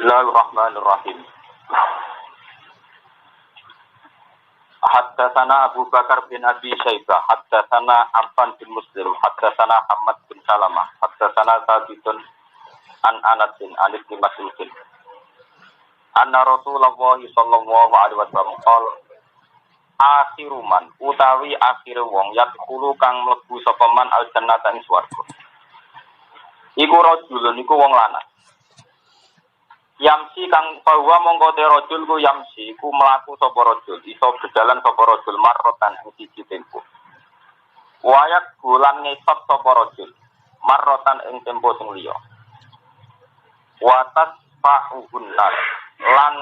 Bismillahirrahmanirrahim. Haddatsana Abu Bakar bin Abi Syaibah, haddatsana Affan bin Muslim, haddatsana Ahmad bin Salamah, haddatsana Sabitun an Anas bin Alif bin Mas'ud. Anna Rasulullah sallallahu alaihi wasallam qala akhiruman utawi akhire wong yadkhulu kang mlebu sapa man al jannata ing swarga. Iku rajulun iku wong lanang. Yamsi kang bahwa mongko te rajul ku yamsi ku mlaku sapa rajul iso berjalan sapa rajul marrotan ing siji tempo. Wayat bulan ngesot sapa rajul marrotan ing tempo sing liya. Watas fa'uhunnar lan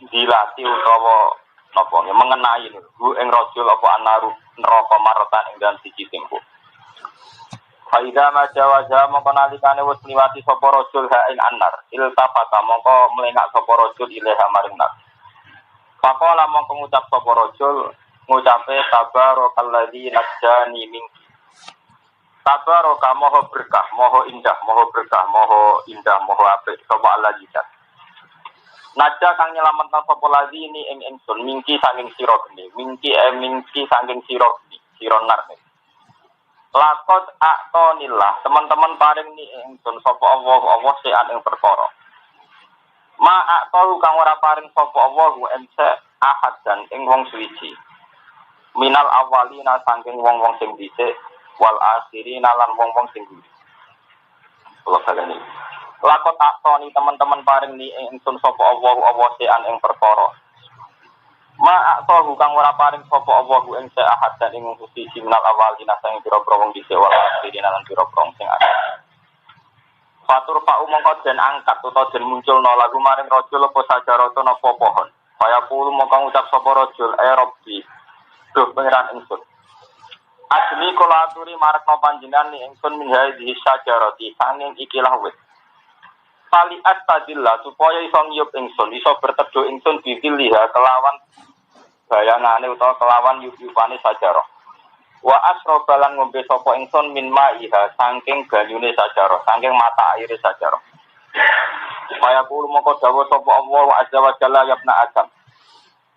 dilati utawa napa mengenai hu ing rajul apa anaru neraka marrotan ing dalem siji tempo. Faida majawaja mongko nalikane wis liwati sapa rajul ha ing annar iltafata mongko melengak sapa rajul ilaha maring nar. Faqala mongko ngucap sapa rajul ngucape tabarakalladzi najjani min. Tabaraka moho berkah, moho indah, moho berkah, moho indah, moho apik sapa Allah jidat. Naja kang nyelametna sapa lagi ini ing ingsun mingki saking sira geni, mingki saking sira geni, sira nar. Lakot aktonillah, teman-teman paring ni ingsun sapa Allah sean ing perkara. Ma aktohu kang ora paring sapa Allah ente ahad dan ing wong suwiji. Minal awalina saking wong-wong sing dhisik wal akhirina lan wong-wong sing dhisik. Allah sakjane. Lakot aktoni teman-teman paring ni ingsun sapa Allah sean ing perkara. Ma aktohu kang ora paring sapa Allah ing ahad dan ing sisi minal awalina sing pira-pira wong dhisik wal akhirina lan pira-pira sing akeh. Fatur pak mongko den angkat utawa den munculna lagu maring rajul apa sajarata napa pohon. Kaya kulo mongko ngucap sapa rajul Rabbi duh pangeran ingsun. Ajli kula aturi marekno panjenengan ni ingsun min hadhihi sajarati sanging ikilah wit. Pali astadillah supaya iso ngiyup ingsun, iso berteduh ingsun bidiliha kelawan bayangane utawa kelawan yup-yupane sajarah. Wa asrobalan ngombe sapa ingsun min ma'iha saking banyune sajarah, saking mata aire sajarah. Supaya kulo moko dawuh sapa Allah azza wa jalla ya ibna Adam.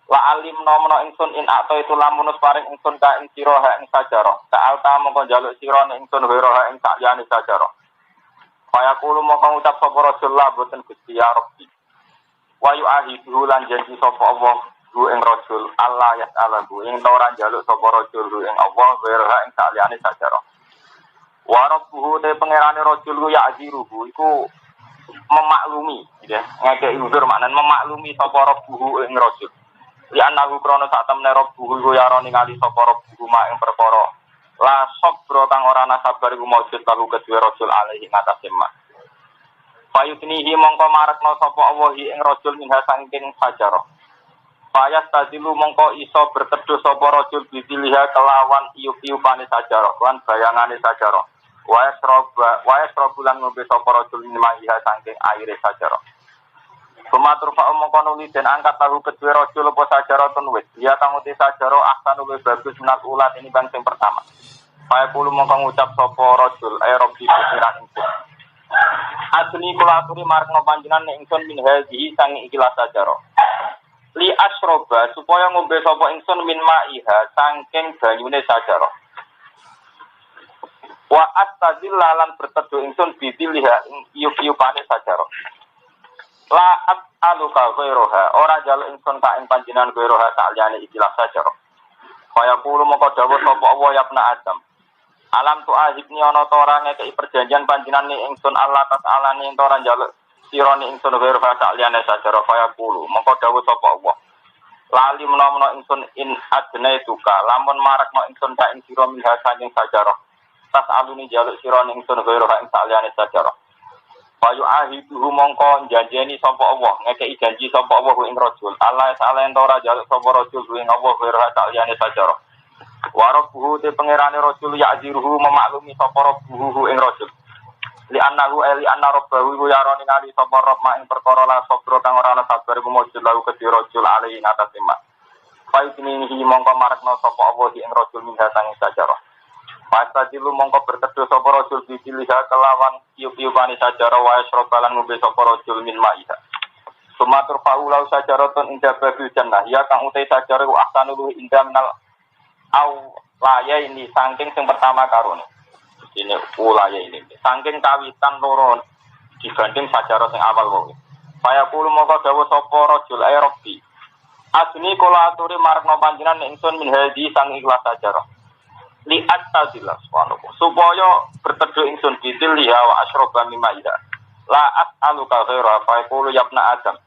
La alim nomno ingsun in ato itu lamunus paring ingsun ka ing sira ha ing sajarah. Ta'alta moko njaluk sira ing ingsun wira ha ing sakliyane sajarah. Kaya kulo moko ngucap sapa Rasulullah boten Gusti ya Rabbi. Wa yu'ahidu lan janji sapa Allah hu ing rajul Allah ya ta'ala hu ing ora njaluk sapa rajul hu ing Allah wira ing sakliyane sajarah. Wa rabbuhu te pangerane rajul ku ya aziruhu iku memaklumi ya ngekeki udzur maknane memaklumi sapa rabbuhu ing rajul. Ya anahu krono sak temne rabbuhu ku ya roni ngali sapa rabbuhu ma ing perkara. La sabra kang ora ana sabar iku maujud tahu kedue rajul alaihi ngatasé mak. Fayutnihi mongko marekno sapa Allah ing rajul minha saking sajarah. Fayas tadilu mongko iso berteduh sapa rajul bidiliha kelawan iup-iupane sajarah lan bayangane sajarah. Wa yasrobulan ngombe sapa rajul minha saking aire sajarah. Pematur fa mongko nuli den angkat tahu kedue rajul apa sajaratun wit. Ya kang uti sajarah ahsanu luwih bagus minat ulat ini bang sing pertama. Saya kulo mongko ngucap sapa rajul Rabbi pikiran ingsun. Asli kula aturi marekno panjenengan ingsun min hadhihi sang ikilah sajarah. Li asroba supaya ngombe sapa ingsun min ma'iha saking banyune sajarah. Wa astadilla lan berteduh ingsun bidiliha iyup-iyupane sajarah. La as'aluka ghairoha ora jaluk ingsun ka ing panjenengan ghairoha sakliyane ikilah sajarah. Kaya kulo mongko dawuh sapa Allah ya ibna Adam. Alam tu ahibni ana ta ora ngekeki perjanjian panjenengan ingsun Allah taala ning ora njaluk sira ning ingsun ghairoha sakliyane sajarah kaya kulo mongko dawuh sapa Allah. Lali menawa ingsun in adna tuka lamun marakno ingsun ka ing sira minha saking sajarah. Tas aluni jaluk sira ning ingsun ghairoha ing sakliyane sajarah. Bayu ahiduhu mongko janjeni sapa Allah ngekeki janji sapa Allah ing rajul Allah taala ento ora jaluk sapa rajul ing Allah ghairoha sakliyane sajarah. Wa rabbuhu te pangerane rajul ya aziruhu memaklumi sapa rabbuhu ing rajul. Li annahu li anna rabbahu yarani ngali sapa rabb ing perkara la sabra kang ora ana sabar iku mujud lalu kedhi rajul alai atas emak. Faitinihi mongko marekno sapa Allah ing rajul minha sang sajarah. Pastadilu mongko berteduh sapa rajul bidiliha kelawan iup-iupane sajarah wa yasrobalan ngombe sapa rajul min ma'iha. Sumatur faulau sajaratun inda babil jannah. Ya kang utai sajarah ku ahsanul inda minal au laya ini saking sing pertama karone. Ini ulaya ini. Saking kawitan loro dibanding sajarah sing awal wae. Saya kulo mongko dawuh sapa rajul ay rabbi. Asni kula aturi marno panjenengan ingsun min hadi sang ikhlas sajarah. Liat tazilah subhanallah. Supaya berteduh ingsun bidil liha wa asyroba mimma ida. La as'aluka ghaira fa yaqulu ya ibna adam.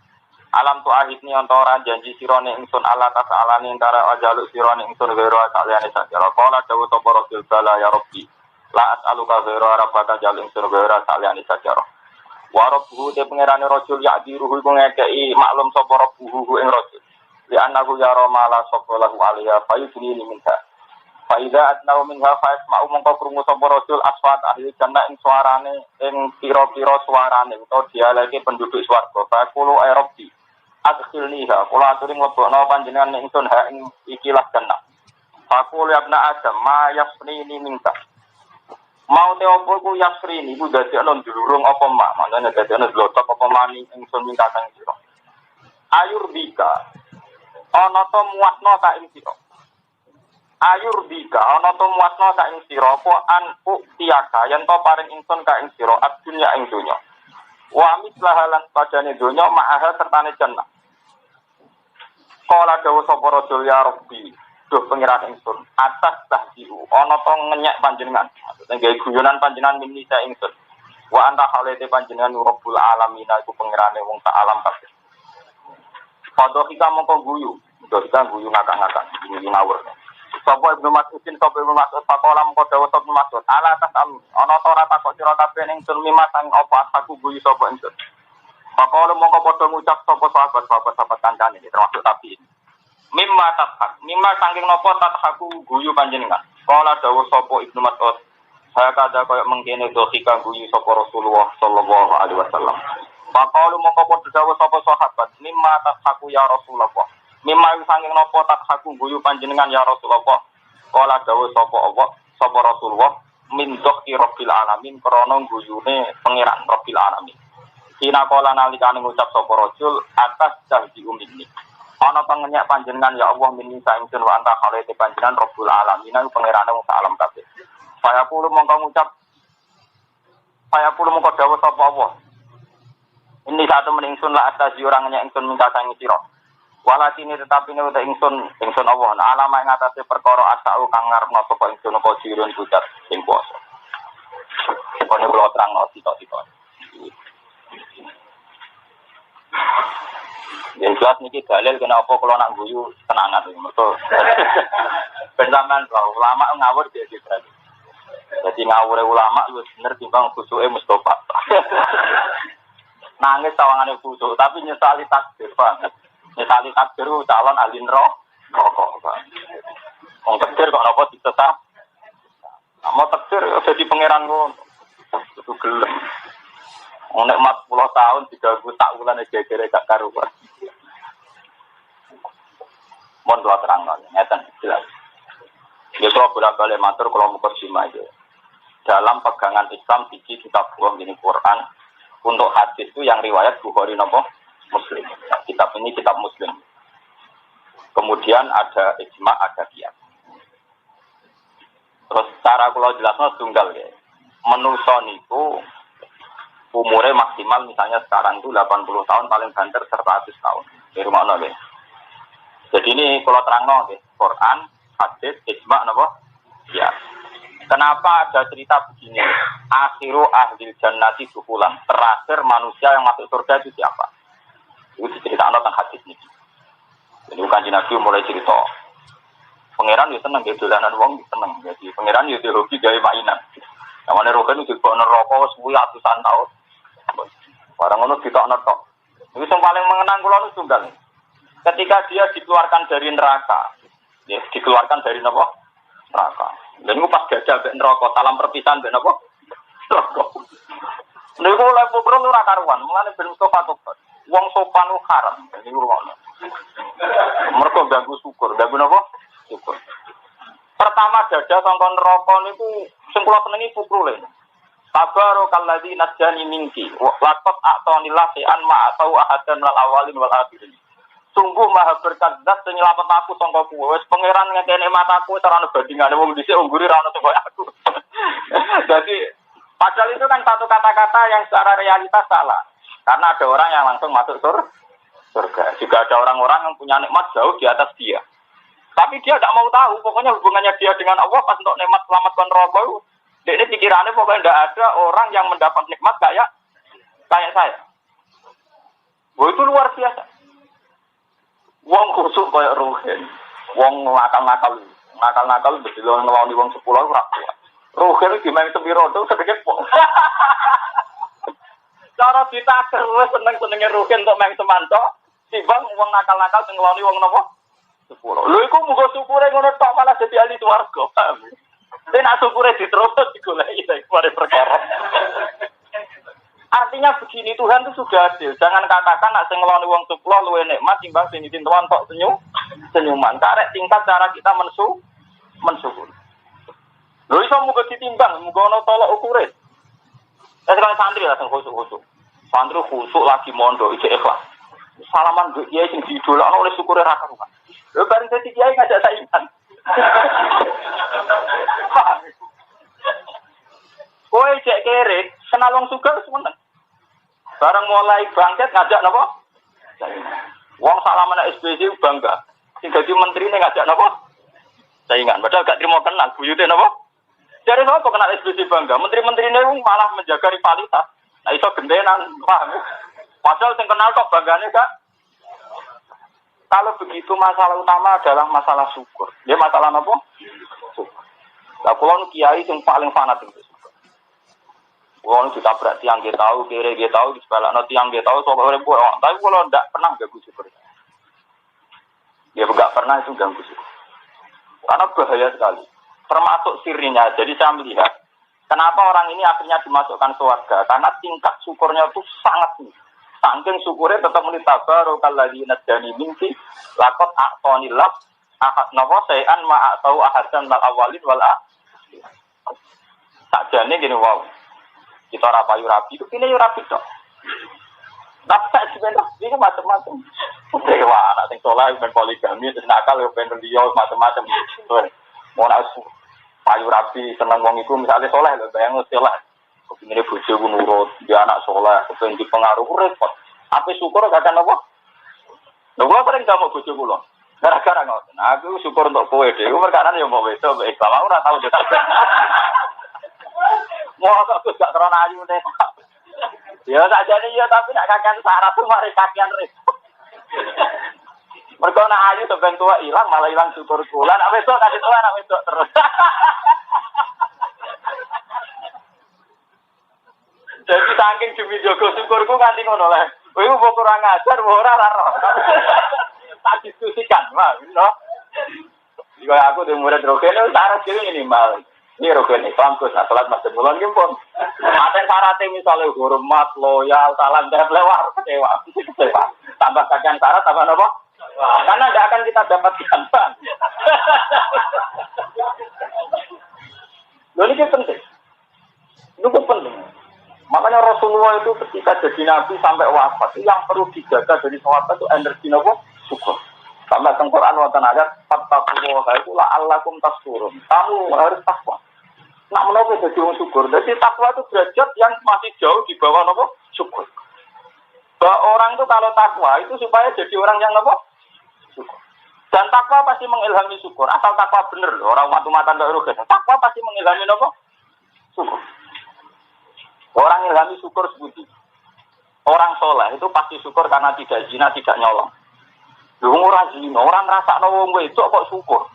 Alam tu ahidni antara janji sirone ingsun ala tasalani antara ajaluk sirone ingsun ghaira saliyane sajarah. Qala dawu sapa rasul bala ya rabbi. La as'aluka ghaira rabbaka jaluk ingsun ghaira saliyane sajarah. Wa rabbuhu te pangerane rajul ya diruhu iku ngekeki maklum sapa rabbuhu ing rajul. Li annahu yara ma la sapa lahu alaiha fayudni minha. Fa idza atnau minha fa yasma'u mongko krungu sapa rajul aswat ahli jannah ing suarane ing pira-pira suarane utawa dialeke penduduk swarga. Fa kulo ay rabbi adkhilniha kula aturi mlebokno panjenengan ingsun ha ing ikilah jannah. Fa kulo ya ibna adam ma yasrini minka. Mau te opo ku yasrini ku dadi ana ndulurung apa mak, maknane dadi ana blotok apa mani ingsun minta kang sira. Ayur bika ana to muasno ka ing sira. Ayur bika ana to muasno ka ing sira apa an tiaka yen to paring ingsun ka ing sira adunya ing donya. Wa mislahalan padane donya ma'aha sertane jannah. Kala dawuh sapa rajul ya rabbi, duh pangeran ingsun, atas tahdiu ana to ngenyek panjenengan. Maksudnya gawe guyonan panjenengan minisa ingsun. Wa anta halete panjenengan rabbul alamin iku pangerane wong sak alam kabeh. Padha kita mongko guyu, kita guyu ngakak-ngakak, guyu ngawur. Sapa Ibnu Mas'udin sapa Ibnu Mas'ud pakola mongko dawuh sapa Ibnu Mas'ud, ala tasal ana to ora takok sira kabeh ning ingsun mimma sang apa aku guyu sapa ingsun. Pakola mongko padha ngucap sapa sahabat-sahabat kancane termasuk tapi mimma tathak, mimma saking napa tathaku guyu panjenengan. Kala dawuh sapa Ibnu Mas'ud, saya kada kaya mengkene dohika guyu sapa Rasulullah sallallahu alaihi wasallam. Pakola mongko padha dawuh sapa sahabat, mimma tathaku ya Rasulullah. Mimma saking napa tathaku guyu panjenengan ya Rasulullah. Kala dawuh sapa Rasulullah, min dohki rabbil alamin krana guyune pangeran rabbil alamin. Kina kala nalikane ngucap sapa rajul atas janji umini. Ana pangenyak panjenengan ya Allah minni saingsun wa anta khalete panjenengan Rabbul alamin iku pangerane wong sak alam kabeh. Saya kulo mongko dawuh sapa Allah. Ini satu meningsun la atas orang nyak ingsun minta sangi sira. Walatine tetapi ne uta ingsun Allah. Nah, alama ing atase perkara asau kang ngarepno sapa ingsun apa dirun bucat sing kuwasa. Sepone kula terangno sitok-sitok. Yang jelas niki dalil kenapa kalau nak guyu tenangan betul. Bentangan ulama ngawur dia gitu. Jadi ngawur ulama lu bener timbang khusuke Mustofa. Nangis tawangane khusus tapi nyesali takdir banget. Nyesali takdir calon ahli neraka. Wong takdir kok napa ditesah. Mau takdir jadi pangeran ngono. Itu gelem. Nek 40 tahun 30 tahunan gegere gak karuan. Mon dua terang ngeten jelas. Ya kalau bolak-balik matur kalau mukadimah aja. Dalam pegangan Islam siji kitab buang ini Quran, untuk hadis itu yang riwayat Bukhari nopo Muslim. Nah, kitab ini kitab Muslim. Kemudian ada ijma, ada qiyas. Terus cara kula jelasno tunggal ya. Menusa niku umurnya maksimal misalnya sekarang itu 80 tahun, paling banter 100 tahun. Di rumah nol. Jadi ini kalau terang nol, Quran, hadis, ijma, napa? Ya. Kenapa ada cerita begini? Akhiru ahlil jannati dukulan. Terakhir manusia yang masuk surga itu siapa? Itu diceritakan tentang hadis ini. Jadi bukan Nabi mulai cerita. Pangeran itu senang, dia dolanan wong senang. Jadi pangeran itu hobi gaya mainan. Yang mana rokan itu juga neraka suwi ratusan tahun. Barang ngono kita netok. Itu yang paling mengenang kula itu tunggal. Ketika dia dikeluarkan dari neraka, ya, dikeluarkan dari neraka. Dan itu pas gajah mbek neraka, salam perpisahan mbek napa? Neraka. Niku oleh pukul ora karuan, mulane ben Mustafa tobat. Wong sopan ku haram, niku ngono. Mergo ganggu syukur, ganggu napa? Syukur. Pertama dada sangka neraka niku sing kula senengi pukule. Tabarakalladzi najjani minki laqad a'tanillah an ma atau ahadan wal awalin wal akhirin. Sungguh maha berkat zat sing nyelamet aku sangka kuwe. Wis pangeran ngekene mataku cara bandingane wong dhisik ungguri ra ono sing koyo aku. Jadi padahal itu kan satu kata-kata yang secara realitas salah. Karena ada orang yang langsung masuk surga. Juga ada orang-orang yang punya nikmat jauh di atas dia. Tapi dia tidak mau tahu, pokoknya hubungannya dia dengan Allah pas untuk nikmat selamat kontrol. Ini pikirannya pokoknya tidak ada orang yang mendapat nikmat kayak saya. Wah itu luar biasa. Wong khusuk kayak Ruhin, wong nakal-nakal betul ngelawan wong 10 ora. Ruhin gimana sepiro tuh sedikit pok. Cara ditaker wis seneng-senenge Ruhin untuk main semanto, timbang wong nakal-nakal sing ngelawan wong napa? 10. Lho iku muga syukure ngono tok malah dadi ahli swarga. Nek syukure diterus digoleki iki mari perkara. Artinya begini, Tuhan itu sudah adil. Jangan katakan nak sing ngeloni wong 10 luwih nikmat timbang sing ditintuan tok senyuman. Karek tingkat cara kita mensyukur. Lho iso muga ditimbang, muga ana tolok ukure. Sekarang santri lah sing khusuk-khusuk. Santri khusuk lagi mondok iki ikhlas. Salaman mbek kiai sing diidolakno oleh syukure ra karuan. Lho bareng dadi kiai ngajak saingan. Kowe cek kere, kenal wong sugih wis meneng. Bareng mulai bangkit ngajak napa? Wong salaman SBC bangga. Sing dadi menterine ngajak napa? Saingan. Padahal gak trimo kenal, buyute napa? Jare sapa kenal SBC bangga? Menteri-menterine malah menjaga rivalitas. Nah iso gendenan, paham? Padahal sing kenal kok banggane gak. Kalau begitu masalah utama adalah masalah syukur. Dia masalah apa? Syukur. Lah kula kiai sing paling fanatik. Wong ditabrak tiang ge tahu, kere ge tahu, disebalakno tiang ge tahu, sok urip kok. Tapi kalau ndak pernah ganggu syukur. Ya enggak pernah itu ganggu syukur. Karena bahaya sekali. Termasuk sirinya. Jadi saya melihat kenapa orang ini akhirnya dimasukkan surga? Karena tingkat syukurnya itu sangat tinggi. Saking syukurnya tetap menitabarokal najjani minki laqad a'tanillah ahad napa sayan ma atau ahadan wal awalin wal akhirin. Sakjane gini wow. Kita ora payu rapi, kene yo rapi tok. Tapi sak sebentar iki macam-macam. Dewa anak sing saleh ben poligami, terus nakal yo ben liya macam-macam. Ora usah payu rapi seneng wong iku misale saleh lho bayang saleh. Kepingine bojo ku nurut, dia anak saleh, kepen dipengaruh repot. Apa syukur gak ada apa? Lho kula paling gak mau bojo kula. Gara-gara ngoten. Aku syukur untuk kowe dhewe, perkara yo mau wedok mek Islam ora tau detak. Mau aku gak terlalu ayu deh. Ya tak jadi ya tapi nak kakean syarat tuh mari kakean repot. Mergo nak ayu sampean tua ilang malah ilang syukur kula. Nak wedok kasih tua nak wedok terus. Jadi saking demi jogo syukurku nganti ngono lho. Kowe kok kurang ajar ora ora. Tak diskusikan, Mas, no. Jika aku di murid rokene syarat dhewe minimal. Ini rukun Islam terus salat masjid bulan gimpun. Ada syaratnya misalnya hormat, loyal, salam dan lewat kecewa. Tambah kajian syarat tambah apa? Karena tidak akan kita dapatkan bang. Ini penting. Itu penting. Makanya Rasulullah itu ketika jadi nabi sampai wafat, yang perlu dijaga dari sahabat itu energi apa? Syukur. Sampai Al-Quran wa ta'ala fattaqullaha itu la'allakum tashkurun. Kamu harus takwa. Nak menapa jadi orang syukur. Jadi takwa itu derajat yang masih jauh di bawah apa? Syukur. Bahwa orang itu kalau takwa itu supaya jadi orang yang apa? Syukur. Dan takwa pasti mengilhami syukur. Asal takwa benar loh. Orang matu-matan enggak rugi. Takwa pasti mengilhami apa? Syukur. Orang ilhami syukur seperti orang soleh itu pasti syukur karena tidak zina, tidak nyolong. Orang zina, orang rasa wong itu kok syukur.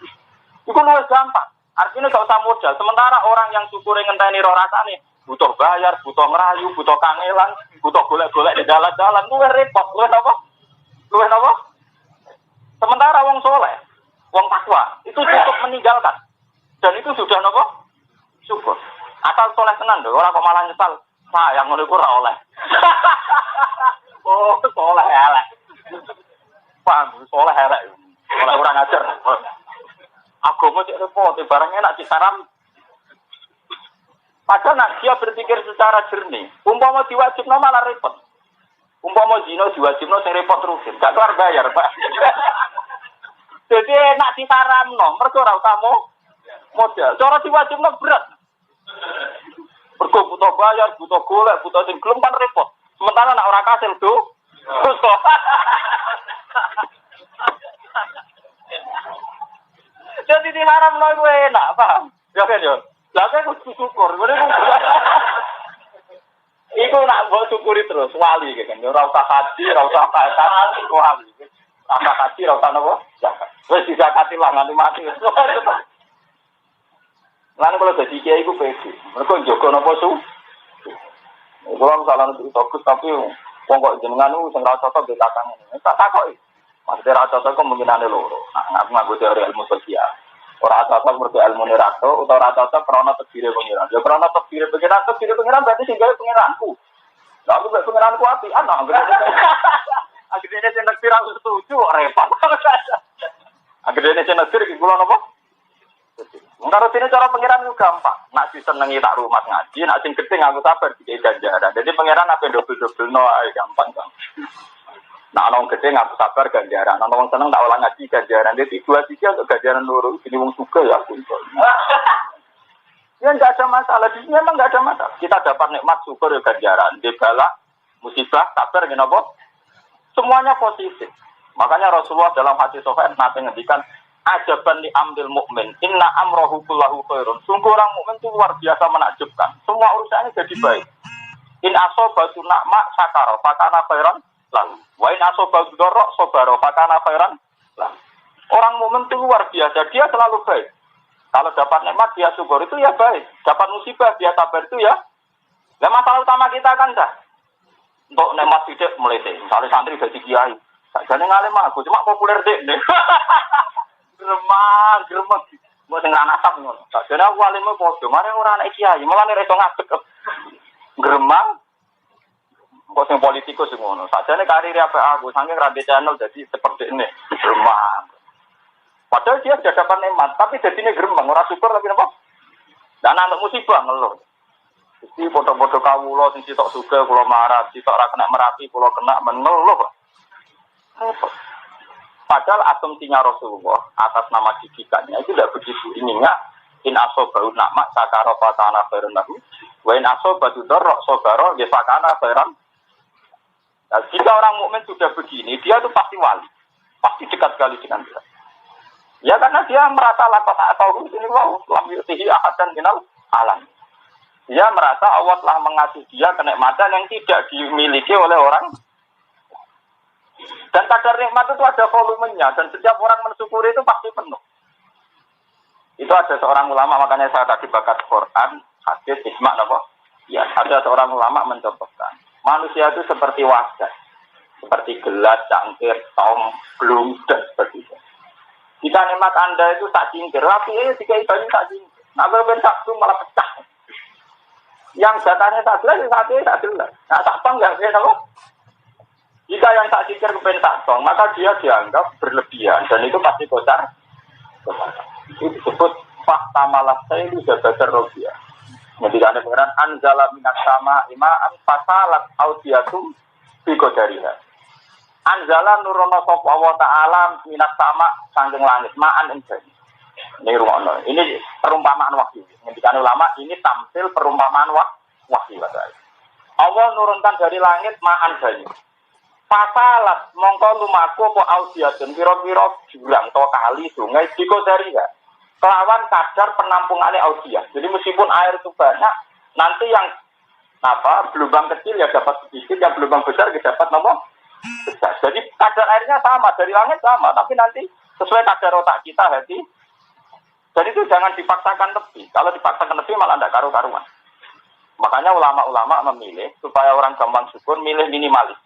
Itu luwih gampang. Artinya gak usah modal. Sementara orang yang syukur ngenteni ro rasane butuh bayar, butuh ngerayu, butuh kangelan, butuh golek-golek di dalan-dalan, luwih repot, luwih apa? Luwih apa? Sementara wong soleh, wong takwa itu cukup meninggalkan. Dan itu sudah apa? Syukur. Asal soleh tenan lho, ora kok malah nyesal. Sayang ngono iku ora oleh. Oh, soleh elek. Paham, soleh elek. Soleh ora ngajar. Agama cek repot, barang enak disaram. Padahal nak dia berpikir secara jernih. Umpama diwajibno malah repot. Umpama zina diwajibno sing repot rugi. Gak kelar bayar, Pak. Jadi enak ditaramno, mergo ora usah modal. Cara diwajibno berat. Mergo butuh bayar, butuh golek, butuh sing gelem kan repot. Sementara nak ora kasil dosa. Jadi diharamno iku enak, paham? Ya kan yo. Lah aku syukur, iku nak mbok syukuri terus wali kan. Ora usah haji, ora usah zakat, kok wali. Ora haji, ora usah napa? Zakat. Wis dizakati lah nganti mati. Lan kalau dadi kiai iku pede. Mergo njogo napa su? Kalau salah nutur fokus tapi wong kok jenengan niku sing ra cocok mbek kakang ngene. Tak takoki. Maksudnya ra cocok kemungkinane loro. Nah, ngaku teori ilmu sosial. Ora cocok mergo ilmu nerato utawa ora cocok krana tebire pengiran. Ya krana tebire pengiran berarti sing gawe pengiranku. Lah aku mek pengiranku ati ana. Akhirnya sing nektir aku setuju repot. Akhirnya sing nektir iki kula napa? Mengkaro dene cara pengiran itu gampang. Nak disenengi tak rumah ngaji, nak sing gedhe aku sabar dikei ganjaran. Jadi pengiran apa dobel-dobelno ae gampang. Nah, orang gede ngaku sabar ganjaran, orang seneng tak ulang ngaji ganjaran. Jadi 2 3 untuk ganjaran loro, jadi wong suka ya aku. Ya enggak ada masalah, di sini memang enggak ada masalah. Kita dapat nikmat syukur ya ganjaran, dibala musibah sabar kenapa? Semuanya positif. Makanya Rasulullah dalam hadis sahih nanti ngendikan ajaban li amril mukmin, inna amrohu kullahu khairun. Sungguh orang mukmin itu luar biasa menakjubkan. Semua urusannya jadi baik. In asobatu nakma sakaro, fakana khairan lalu. Wa in asobatu dorok sobaro, fakana khairan lalu. Orang mukmin itu luar biasa, dia selalu baik. Kalau dapat nikmat dia syukur itu ya baik. Dapat musibah dia sabar itu ya. Nah, masalah utama kita kan dah. Untuk nikmat tidak melete. Misalnya santri gaji kiai. Sakjane ngalim aku cuma populer dek. Gremeng. Mbok sing ana nasab ngono. Sakjane aku alime padha, mare ora anak kiai, malah nek iso ngadeg. Gremeng. Kok sing politikus ngono. Sakjane karir apik aku, saking rada channel jadi seperti ini. Gremeng. Padahal dia sudah dapat nikmat, tapi jadinya gremeng, ora syukur tapi apa? Dan anak musibah ngeluh. Jadi foto-foto kawula sing sitok suga kula marah, sitok ora kena merapi kula kena mengeluh. Padahal asumsinya Rasulullah atas nama didikannya itu tidak begitu. Ini enggak in asobau nakma sakara fatana khairan lahu wa in asobatu darra sabara ya fakana khairan. Nah, jika orang mukmin sudah begini, dia itu pasti wali. Pasti dekat sekali dengan dia. Ya karena dia merasa lakot atau ini wow, lam yutihi ahadan minal alam. Dia merasa Allah telah mengasih dia kenikmatan yang tidak dimiliki oleh orang. Dan kadar nikmat itu ada volumenya dan setiap orang mensyukuri itu pasti penuh. Itu ada seorang ulama, makanya saya tadi bakat Quran, hadis, ijma, apa? Ya, ada seorang ulama mencontohkan. Manusia itu seperti wajah, seperti gelas, cangkir, tom, belum dan sebagainya. Jika nikmat Anda itu tak cingkir, tapi jika ibadahnya tak cingkir, nah kalau satu malah pecah. Yang jatahnya tak jelas, satu tak jelas. Nah, tak bang nggak sih, apa? Jika yang tak cingkir kepen tak bang, maka dia dianggap berlebihan dan itu pasti kocar. Itu disebut fakta malah saya itu sudah belajar robiah. Ketika ada pengeran anzala minas sama imaan fasalat audiatum biqadariha. Anzala nurono sapa wa ta'ala minas sama saking langit ma'an enjani. Ini rumono. Ini perumpamaan wahyu. Ketika ulama ini tampil perumpamaan wahyu katanya. Allah nurunkan dari langit ma'an banyu. Fasalat mongko lumaku apa audiatun pira-pira jurang atau kali sungai biqadariha. Kelawan kadar penampungannya audiat. Jadi meskipun air itu banyak, nanti yang gelombang kecil ya dapat sedikit, yang gelombang besar ya dapat nomor besar. Jadi kadar airnya sama, dari langit sama, tapi nanti sesuai kadar otak kita hati. Jadi itu jangan dipaksakan lebih. Kalau dipaksakan lebih malah tidak karu-karuan. Makanya ulama-ulama memilih supaya orang gampang syukur, milih minimalis.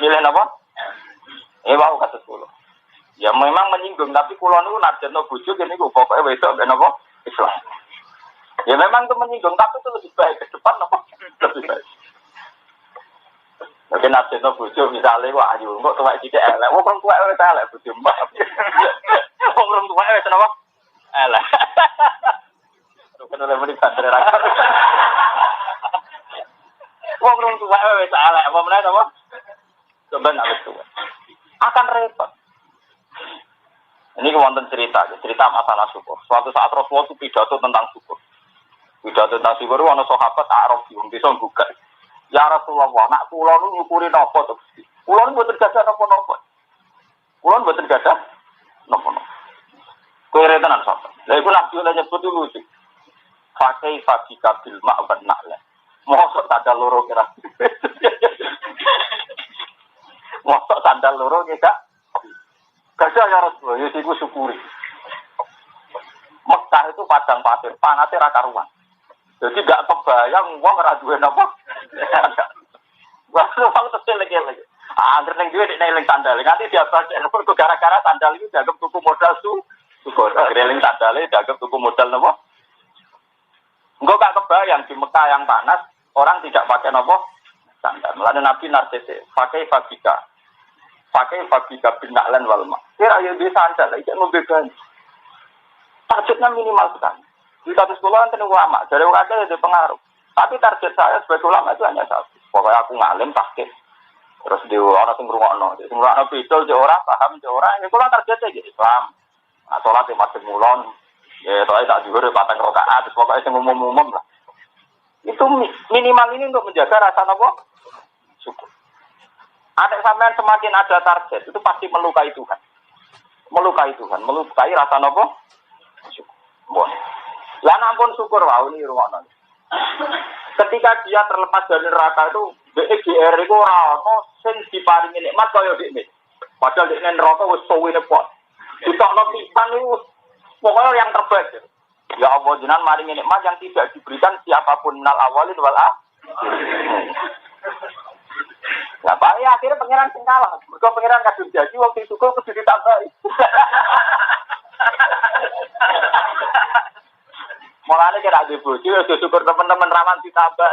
Milih apa? Wau kata 10. Ya memang menyinggung, tapi kulo niku narjana bojo kene niku pokoke wedok ben apa Islam. Ya memang itu menyinggung, tapi itu lebih baik ke depan apa? Lebih baik. Tapi narjana bojo misale wah ayo kok tuwek sithik elek. Wong tuwek wis elek bojo mbak. Wong tuwek wis napa? Elek. Rukun oleh muni bandar ra. Wong rung tuwa wis elek apa meneh apa? Coba nak wis tuwa. Akan repot. Ini wonten cerita masalah syukur. Suatu saat Rasulullah itu pidato tentang syukur. Pidato tentang syukur itu ana sahabat Arab wong desa gugat. Ya Rasulullah, nak kula nu nyukuri napa to? Kula nu mboten gadah napa-napa. Kula nu mboten gadah napa-napa. Kowe tenan sapa? Lha iku nak dhewe nyebut lucu. Pakai fabika bil ma'ban na'la. Mosok sandal loro kira. Mosok sandal loro kira. Gadah ya Rasulullah, ya iku syukuri. Mekah itu padang pasir, panate ra karuan. Jadi gak kebayang wong ora duwe napa. Wah, kalau tesel lagi. Angger ning duwe nek eling sandal. Nganti diabas kok gara-gara sandal itu dianggap tuku modal syukur. Eling sandale dianggap tuku modal napa? Engko gak kebayang di Mekah yang panas orang tidak pakai napa? Sandal. Mulane Nabi narsete, pakai fabika binaklan wal ma. Kira ya di sandal iki ngombe ban. Targetnya minimal sekali. Di satu sekolah nanti ulama, dari orang ada ada pengaruh. Tapi target saya sebagai ulama itu hanya satu. Pokoknya aku ngalim sakit. Terus di orang yang berumah bidol, di orang paham, di orang. Ya kalau targetnya jadi Islam. Nah, sholat di masjid mulon. Ya, soalnya tak juga di patang rokaat. Terus pokoknya yang umum-umum lah. Itu minimal ini untuk menjaga rasa apa? Syukur. Ada sampean semakin ada target, itu pasti melukai Tuhan. Melukai rasa apa? Syukur. Boleh. Lah ampun syukur wae ini rumono. Ketika dia terlepas dari neraka itu, BGR itu ora ono sing diparingi nikmat kaya dekne. Padahal dekne neraka wis suwene pot. Ditokno pisan niku pokoknya yang terbaik. Ya Allah jenengan maringi nikmat yang tidak diberikan siapapun minal awalin wal akhirin. Lah bae akhirnya pangeran sing kalah. Mergo pangeran kadung janji wong sing syukur kudu ditambahi. Mulane kira ada bojo, ya syukur teman-teman rawan ditambah.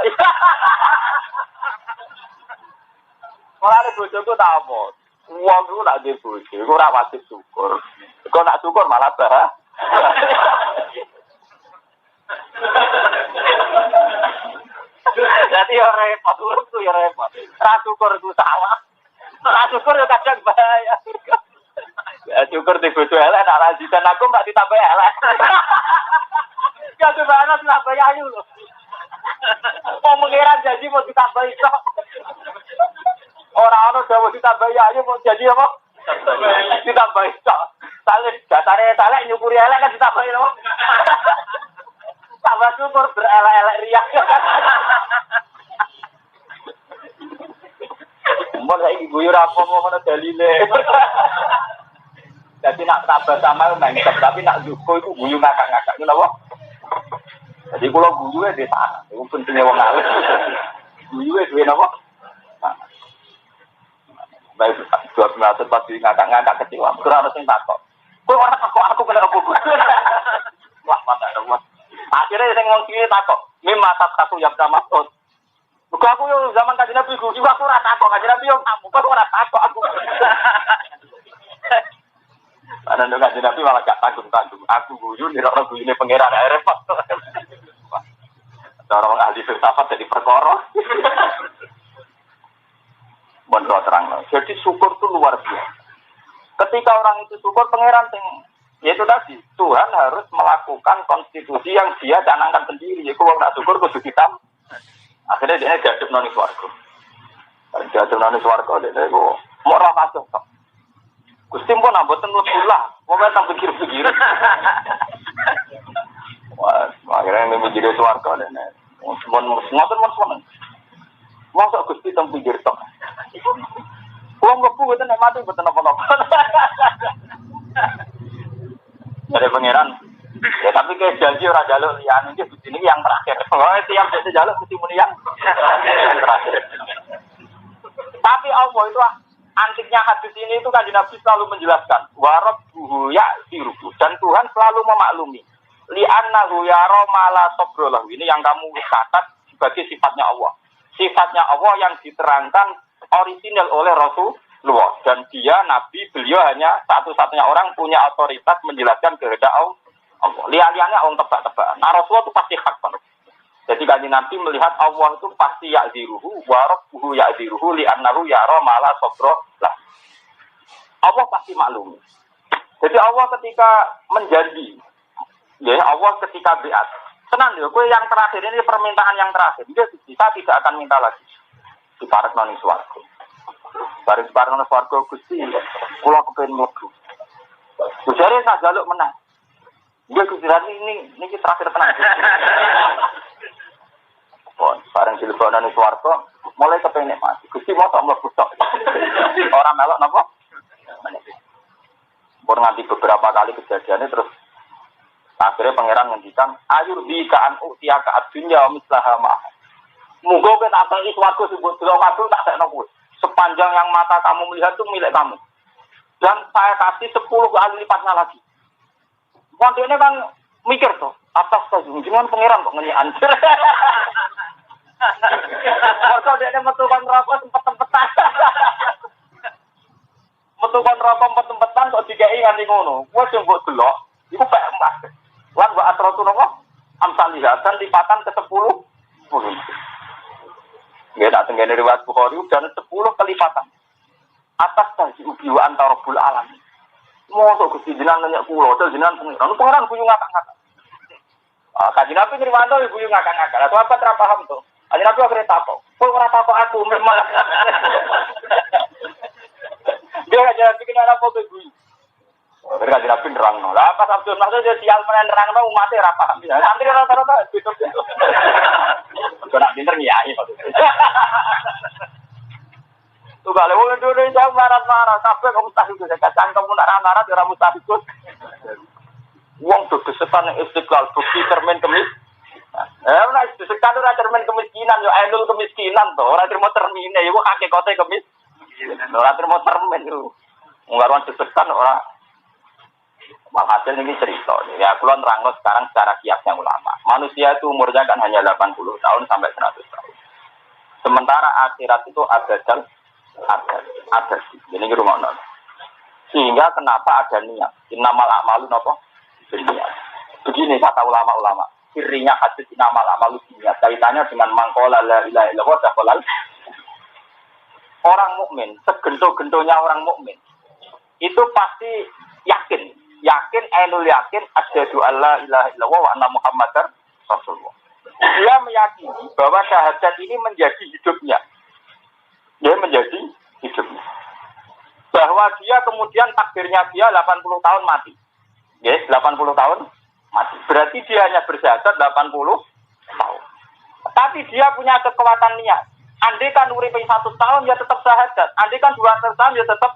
Mulane bojoku tak apa. Wong ku nak ada bojo, iku ora wajib syukur. Kok nak syukur malah bah. Jadi ya repot, urusku ya repot. Ra syukur ku salah. Ra syukur ya kadang bahaya. Ya syukur di bojo elek nak lanjutan aku enggak ditambah elek. Ya coba tambah ayu loh. Mau mengira janji mau ditambah itu. Orang-orang udah mau ditambah ayu mau jadi apa? Ditambah itu. Salih datare saleh nyukuri elek kan ditambah itu. Tambah syukur berelek-elek riak. Mun saiki guyur apa mau ngono dalile. Jadi nak tambah sama mantap tapi nak syukur itu guyu ngakak-ngakak ngono apa? Jadi kalau guyu di sana, itu pentingnya wong alim. Guyu duwe napa? Baik, dua penasihat pasti ngakak-ngakak kecewa. Kurang sing takok. Kowe ora takok aku kena apa? Wah, mata dong. Akhirnya sing wong kiri takok, "Mimma satu yang sama maksud." Buku aku yo zaman Kanjeng Nabi guyu aku ora takok, Kanjeng Nabi yo kamu kok ora takok aku. Ana nek Kanjeng Nabi malah gak tanggung-tanggung. Aku guyu nira guyune pangeran repot. Orang ahli filsafat jadi perkara. Bener terang. Jadi syukur itu luar biasa. Ketika orang itu syukur, pangeran yaitu tadi Tuhan harus melakukan konstitusi yang dia canangkan sendiri. Jadi kalau nak syukur kudu hitam. Akhirnya dia jatuh noni swarga. Jatuh noni swarga dia itu mau rasa kacau. Gusti pun amboten lebulah. Mau metang pikir-pikir. Wah, akhirnya ini menjadi swarga dan ngoten. Masa Gusti teng pinggir tok. Wong mlebu mboten nek mati mboten apa-apa. Dari pangeran. Ya tapi ke janji ora njaluk liyane iki Gusti niki yang terakhir. Wah, tiap dadi njaluk mesti muni yang terakhir. Tapi Allah itu antiknya hadis ini itu kan Nabi selalu menjelaskan warabbuhu ya'tiruhu dan Tuhan selalu memaklumi. Li'annahu yara mala sabrolah. Ini yang kamu catat sebagai sifatnya Allah. Sifatnya Allah yang diterangkan orisinal oleh Rasulullah. Dan dia, Nabi, beliau hanya satu-satunya orang punya otoritas menjelaskan kehendak Allah. Lihat-lihatnya orang tebak-tebakan. Nah Rasulullah itu pasti hak banget. Jadi Kanjeng Nabi melihat Allah itu pasti ya'ziruhu wa rabbuhu ya'ziruhu li'annahu yara mala sabra lah. Allah pasti maklum. Jadi Allah ketika menjanji, ya Allah ketika biat. Tenang ya, kowe yang terakhir ini permintaan yang terakhir. Kita tidak akan minta lagi. Diparek nang swarga. Bareng nang swarga Gusti, kula kepengin mlebu. Jare tak jaluk menang. Dia Gusti ini terakhir tenang. Bareng dilebonan swarga, mulai kepengin mati. Gusti mosok mlebu tok. Ora melok napa? Pun nganti beberapa kali kejadiannya terus akhirnya pangeran ngendikan ayur bi ka'an utia ka'at dunya mislaha ma'ah. Muga kowe tak teki swarga sebut delok kabul tak sekno kowe. Sepanjang yang mata kamu melihat itu milik kamu. Dan saya kasih 10 kali lipatnya lagi. Wandene kan mikir tuh, atas jenengan pangeran kok ngenyi anjir. Mergo dekne metu kon rokok sempet-sempetan. Metu kon rokok sempet-sempetan kok dikeki nganti ngono. Kowe sing mbok delok iku pek emas. Lan wa atratu napa? Amsalihah dan lipatan ke 10. Ya tak tenggene riwayat Bukhari dan 10 kelipatan. Atas tadi ubi wa antara rabbul alamin. Mosok Gusti jenengan nanya kula, jenengan pengiran guyu ngakak-ngakak. Kanjeng Nabi ngriwanto guyu ngakak-ngakak. Lah apa ora paham to? Kanjeng Nabi akhire takok. Kok ora takok aku memang. Dia aja bikin apa kok guyu. Mereka Kanjeng Nabi nerangno. Lah pas Abdul Maksud dia sial menen nerangno umat ora paham. Santri rata-rata gitu. Kok nak pinter nyai maksudnya. Tuh kalau wong Indonesia marah-marah, sampai kamu tahu itu, kacang kamu nak marah, orang mustahikut. Wong tuh kesetan yang istiqlal, bukti cermin kemis. Nah, sekarang itu cermin kemiskinan, yo ainul kemiskinan tuh, orang terima cermin, ya, gua kakek kote kemis. Orang terima cermin itu, nggaruan sesekan orang. Hasil ini cerita, ya kulon rangkos sekarang secara kiasnya ulama. Manusia itu umurnya kan hanya 80 tahun sampai 100 tahun. Sementara akhirat itu ada sih, ini rumah nol. Sehingga kenapa ada niat? Innamal a'malu napa? Niat. Begini kata ulama-ulama, cirinya hadis innamal a'malu niat. Kaitannya dengan mangkola la ilaha illallah dakhalal. Orang mukmin, segento-gentonya orang mukmin, itu pasti yakin ainul yakin asyhadu alla ilaha illallah wa anna muhammadar rasulullah. Dia meyakini bahwa syahadat ini menjadi hidupnya. Dia menjadi hidupnya. Bahwa dia kemudian takdirnya dia 80 tahun mati. Yes, 80 tahun mati. Berarti dia hanya bersyahadat 80 tahun. Tapi dia punya kekuatan niat. Andai kan urip 100 tahun dia tetap syahadat. Andai kan 200 tahun dia tetap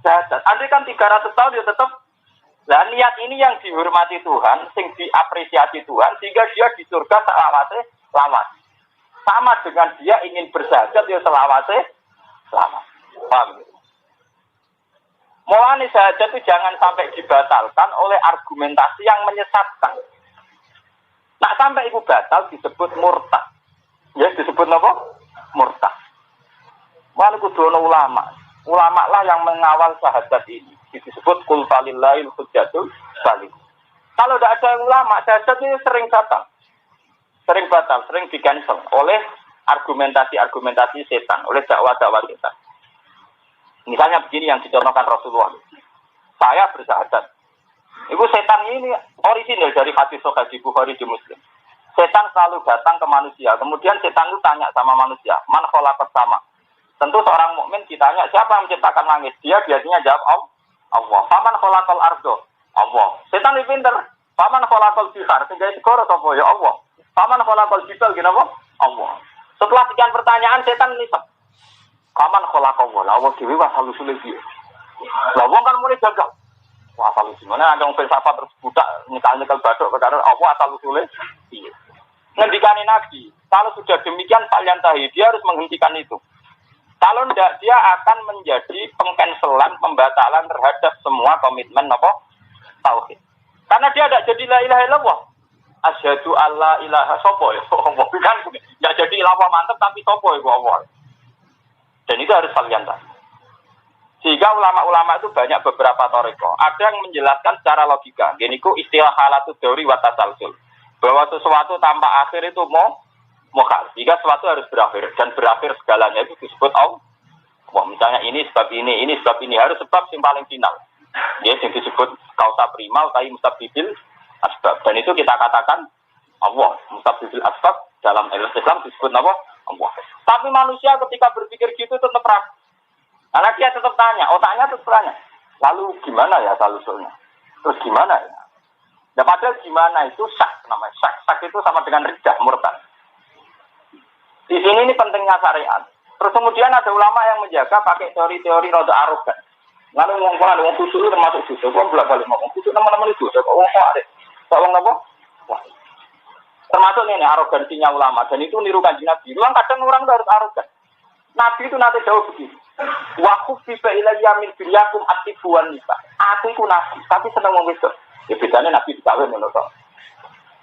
syahadat. Andai kan 300 tahun dia tetap. Nah, niat ini yang dihormati Tuhan, sing diapresiasi Tuhan sehingga dia di surga selawase lawas. Sama dengan dia ingin bersyahadat dia selawase selamat. Paham? Mulane syahadat itu jangan sampai dibatalkan oleh argumentasi yang menyesatkan. Nah sampai itu batal disebut murtad. Ya disebut apa? Murtad. Mana kudono ulama. Ulama lah yang mengawal syahadat ini. Disebut kul falillahil hujjatul baligh. Kalau tidak ada ulama, syahadat ini sering batal. Sering di-cancel oleh argumentasi setan, oleh dakwah-dakwah setan. Misalnya begini yang dicontohkan Rasulullah. Saya bersyahadat. Itu setan ini orisinil dari hadis sahih di Bukhari di Muslim. Setan selalu datang ke manusia. Kemudian setan itu tanya sama manusia, man khalaqas sama. Tentu seorang mukmin ditanya siapa yang menciptakan langit. Dia biasanya jawab Allah. Faman khalaqal ardo. Allah. Setan itu pinter. Faman khalaqal bihar. Sehingga segoro sapa ya Allah. Faman khalaqal jibal gimana? Allah. Setelah sekian pertanyaan setan nisab. Kaman khalaqallahu. Allah dhewe wasal usule piye? Lah wong kan mulai gagal. Wasal usule ana wong filsafat terus budak nyekel bathuk perkara apa asal usule piye? Ngendikane Nabi, kalau sudah demikian falyantahi, dia harus menghentikan itu. Kalau tidak dia akan menjadi pengcancelan, pembatalan terhadap semua komitmen apa? Tauhid. Karena dia tidak jadi la ilaha illallah. Asyhadu alla ilaha sapa ya Allah kan enggak jadi lafaz mantap tapi sapa iku Allah. Dan itu harus falyantahi. Sehingga ulama-ulama itu banyak beberapa toriko. Ada yang menjelaskan secara logika. Gini ku istilah halatu dauri wa tasalsul. bahwa sesuatu tanpa akhir itu mukhal. Jika sesuatu harus berakhir dan berakhir segalanya itu disebut Allah. Wah, misalnya ini sebab ini sebab ini harus sebab yang paling final. Ya, yang disebut kausa prima utai mustabibil asbab. Dan itu kita katakan Allah, mustabibil asbab dalam Islam disebut apa? Allah. Tapi manusia ketika berpikir gitu tetap ragu. Karena dia tetap tanya, otaknya tetap tanya. Lalu gimana ya solusinya? Terus gimana ya? Nah, padahal gimana itu syak namanya. Syak itu sama dengan riddah, murtad. Di sini ini pentingnya syariat. Terus kemudian ada ulama yang menjaga pakai teori-teori rada arogan. Lalu ngomong khusyuk termasuk dosa. Kok bolak-balik ngomong khusyuk nama-nama itu dosa. Kok ngomong ada? Kok ngomong apa? Wah. Termasuk ini arogansinya ulama. Dan itu niru kanjeng Nabi. Memang kadang orang harus arogan. Nabi itu nanti jauh begitu. Wakuf biba ilayya min biryakum atibuan nisa. Aku itu nabi, tapi senang ngomong itu. Ya bedanya nabi dikawin menurut.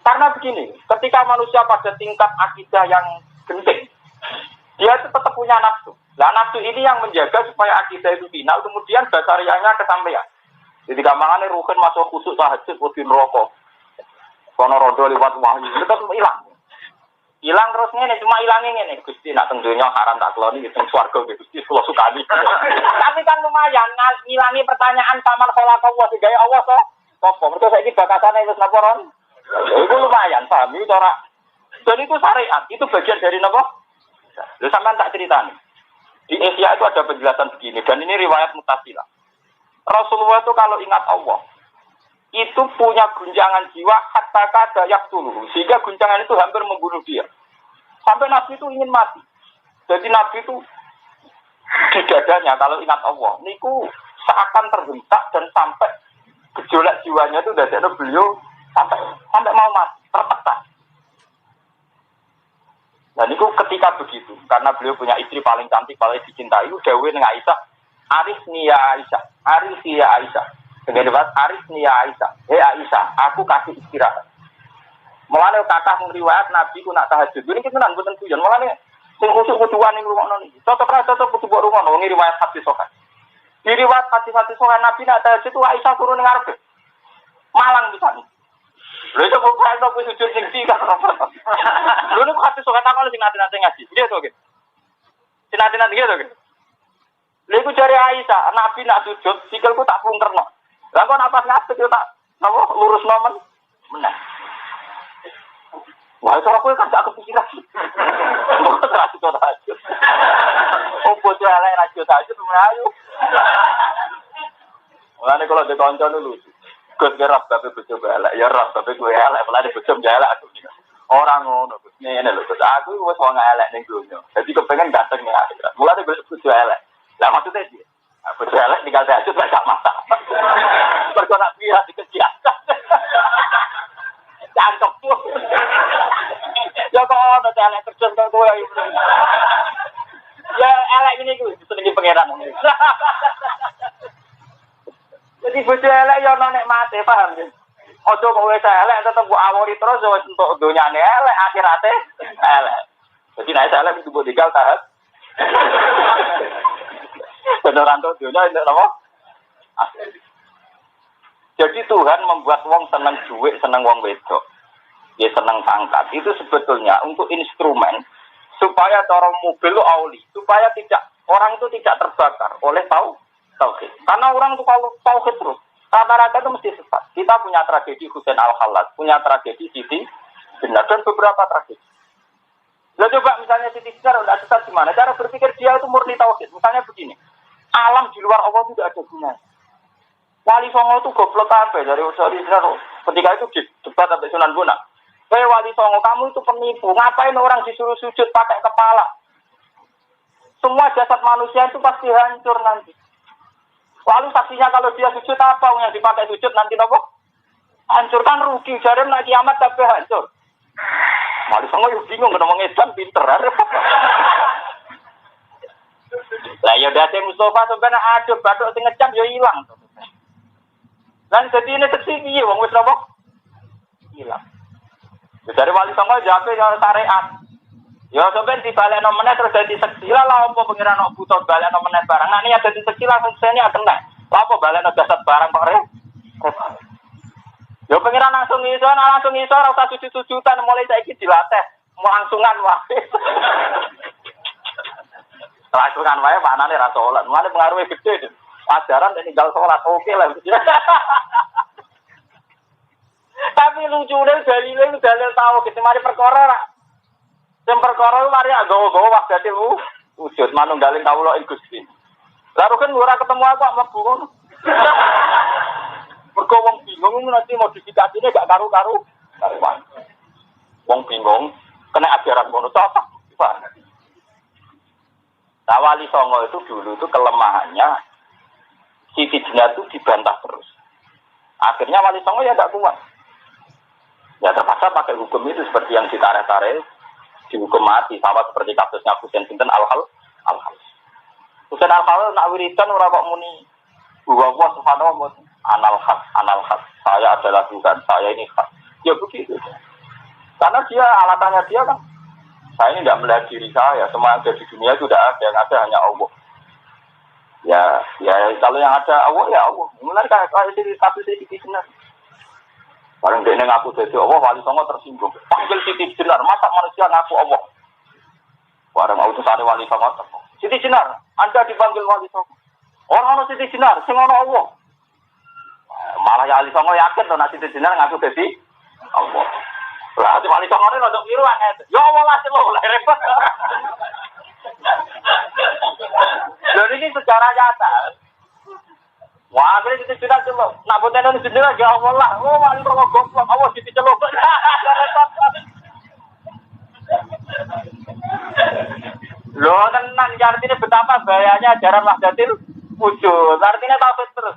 Karena begini, ketika manusia pada tingkat akidah yang genting, dia itu tetap punya nafsu. Nah nafsu ini yang menjaga supaya akidah itu final, kemudian basariahnya kesampaian. Jadi gampangnya ruhin masuk khusus tahajud, udin rokok. Kono rodo lewat wahyu, itu tetap hilang. Hilang terus ngene, cuma hilangnya ngene. Gusti nak teng donya haram tak keloni teng swarga Gusti kula sukani. Tapi kan lumayan ngilangi pertanyaan taman khalaqallah digawe Allah kok. Apa? Mergo saiki bakasane wis napa ron? Itu lumayan, paham itu ora. Dan itu syariat, itu bagian dari napa? Lha sampean tak ceritani. Di Asia itu ada penjelasan begini dan ini riwayat mutasilah. Rasulullah itu kalau ingat Allah itu punya guncangan jiwa hatta kada yaktuluhu, sehingga guncangan itu hampir membunuh dia. Sampai Nabi itu ingin mati. Jadi Nabi itu di dadanya kalau ingat Allah, niku seakan terhentak dan sampai gejolak jiwanya itu dari beliau sampai mau mati, tertekan. Dan niku ketika begitu, karena beliau punya istri paling cantik, paling dicintai, dawuh ning Aisyah, Arisni ya Aisyah, Arisi ya Aisyah. Dengan debat Aris nih ya Aisyah. Hei Aisyah, aku kasih istirahat. Mulane kakak ngriwayat Nabi ku nak tahajud. Ini kita nang boten guyon. Mulane sing khusuk kuduan ning rumakno niki. Cocok kudu mbok rumakno ngi riwayat hadis sokan. Di riwayat hadis sokan Nabi nak tahajud ku Aisyah turun ning ngarep. Malang pisan. Lha itu kok ora kok sujud sing iki kan. Lha nek hadis sokan tak sing nate-nate ngaji. Nggih to nggih. Sinate-nate nggih to nggih. Lha iku jare Aisyah, Nabi nak sujud sikilku tak plungkerno. Lah kok napas ngadeg yo tak napa lurus nomen meneh. Wah, cara kowe kan gak kepikiran. Kok tak sujud. Oh, bocah elek ra sujud aja melayu. Mulane kalau de kanca dulu. Gus gerap tapi bojo elek, ya rap tapi kowe elek, mulane bojo elek aku. Ora ngono, Gus. Ngene lho, Gus. Aku wis wong elek ning donya. Dadi kepengen ganteng ning akhirat. Mulane bojo elek. Lah maksudnya dia aku jalan tinggal tahajud gak masak. Mergo nak biar dikejiatan. Cangkep tuh. Ya kok ono elek terjun kok kowe ayo. Ya elek ini kuwi disenengi pangeran. Jadi bojo elek ya ono nek mate, paham ya? Ojo kok wis elek tetep mbok awori terus wis entuk donyane elek, akhirate elek. Jadi nek elek kudu mbok tinggal tahajud. Beneran tuh dunia ini apa? Jadi Tuhan membuat wong seneng duit, seneng wong wedok, dia seneng pangkat. Itu sebetulnya untuk instrumen supaya orang mobil itu auli, supaya tidak orang itu tidak terbakar oleh tauhid. Karena orang itu kalau tauhid terus, rata-rata itu mesti sesat. Kita punya tragedi Husain Al-Khallat, punya tragedi Siti Jenar dan beberapa tragedi. Lalu coba misalnya Siti Jenar udah sesat gimana? Cara berpikir dia itu murni tauhid. Misalnya begini. Alam di luar Allah itu tidak ada gunanya. Wali Songo itu goblok kabeh dari Jenar. Ketika itu debat sampai Sunan Bonang. Wali Songo, kamu itu penipu. Ngapain orang disuruh sujud pakai kepala? Semua jasad manusia itu pasti hancur nanti. Lalu saksinya kalau dia sujud apa yang dipakai sujud nanti nopo? Hancur kan rugi. Jadi nak kiamat tapi hancur. Wali Songo yo bingung ngomong edan pinter. Lah ya dadi Mustafa sampeyan ada bathuk sing ngecap ya ilang. Lan dadi ini seksi piye wong wis napa? Ilang. Dari Wali Songo jape ya syariat. Ya sampeyan dibalekno meneh terus dadi seksi lah apa pengiran kok butuh balekno meneh barang. Nek niat dadi seksi langsung sene kena. Lah apa balekno jasad barang kok re? Yo pengiran langsung iso, ora usah sujud-sujudan mulai saiki dilatih mau langsungan wae. Langsungan wae panane ra salat. Mulane pengaruhe gede. Ajaran tinggal salat oke lah. Tapi lucunya dalil tahu kita mari perkara ra. Sing perkara mari nggawa-gawa wagate wujud manunggaling kawula ing Gusti. Lalu kan ora ketemu aku mlebu ngono. Mergo wong bingung nanti modifikasinya gak karu-karu. Wong bingung kena ajaran ngono cocok. Nah, Wali Songo itu dulu itu kelemahannya Siti Jenar itu dibantah terus. Akhirnya Wali Songo ya tidak kuat. Ya terpaksa pakai hukum itu seperti yang ditarik-tarik dihukum mati sama seperti kasusnya Husain Sinten Al-Hal. Husain Al-Hal nak wiridan ora kok muni bahwa subhanahu anal hak. Saya adalah Tuhan, saya ini hak. Ya begitu. Karena dia alatannya dia kan saya ini tidak melihat diri saya, semua yang ada di dunia itu tidak ada, yang ada hanya Allah. Ya kalau yang ada Allah ya Allah. Mulai kayak kasus Siti Jenar. Barang dia ngaku jadi Allah, Wali Songo tersinggung. Panggil Siti Jenar, masa manusia ngaku Allah? Barang utusan Wali Songo tersinggung. Siti Jenar, Anda dipanggil Wali Songo. Orang Siti Jenar, sing ono Allah. Malah ya Wali Songo yakin tuh Siti Jenar ngaku jadi Allah. Lah Wali Songo ini rodok biru aneh. Ya Allah lah selo repot. Lho ini sejarah nyata. Wah, akhirnya kita sudah celok. Nak boten ini sendiri ya Allah lah. Oh, Wali Songo goblok. Allah jadi celok. Loh, tenang. Artinya betapa bahayanya ajaran Wahdatul Wujud. Artinya tauhid terus.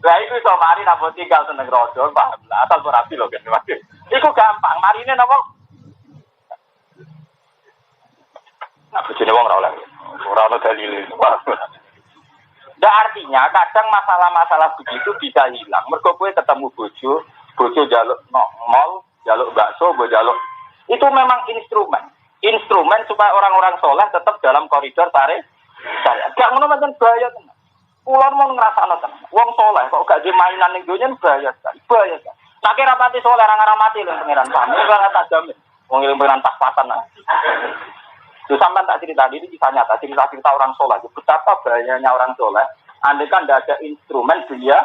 Lah itu iso mari napa tinggal seneng rodo, paham lah. Asal ora rapi lho kan. Iku gampang. Marine napa? Nah, bojone wong ora oleh. Ora ono dalile. Nah, artinya kadang masalah-masalah begitu bisa hilang. Mergo kowe ketemu bojo njaluk mall, njaluk bakso, njaluk. Itu memang instrumen supaya orang-orang soleh tetap dalam koridor syariat. Gak ngono pancen bahaya tenan. Kulo mau ngrasakno tenan. Wong soleh kok gak di mainan ning donya bahaya sekali. Bahaya sekali. Nek ora pati soleh ora ngaramati lho pangeran paham. Ora tak jamin. Wong ilmu pangeran pas-pasan. Itu sampai tak cerita ini kisah nyata, cerita orang soleh. Betapa bahayanya orang soleh. Andai kan tidak ada instrumen beliau.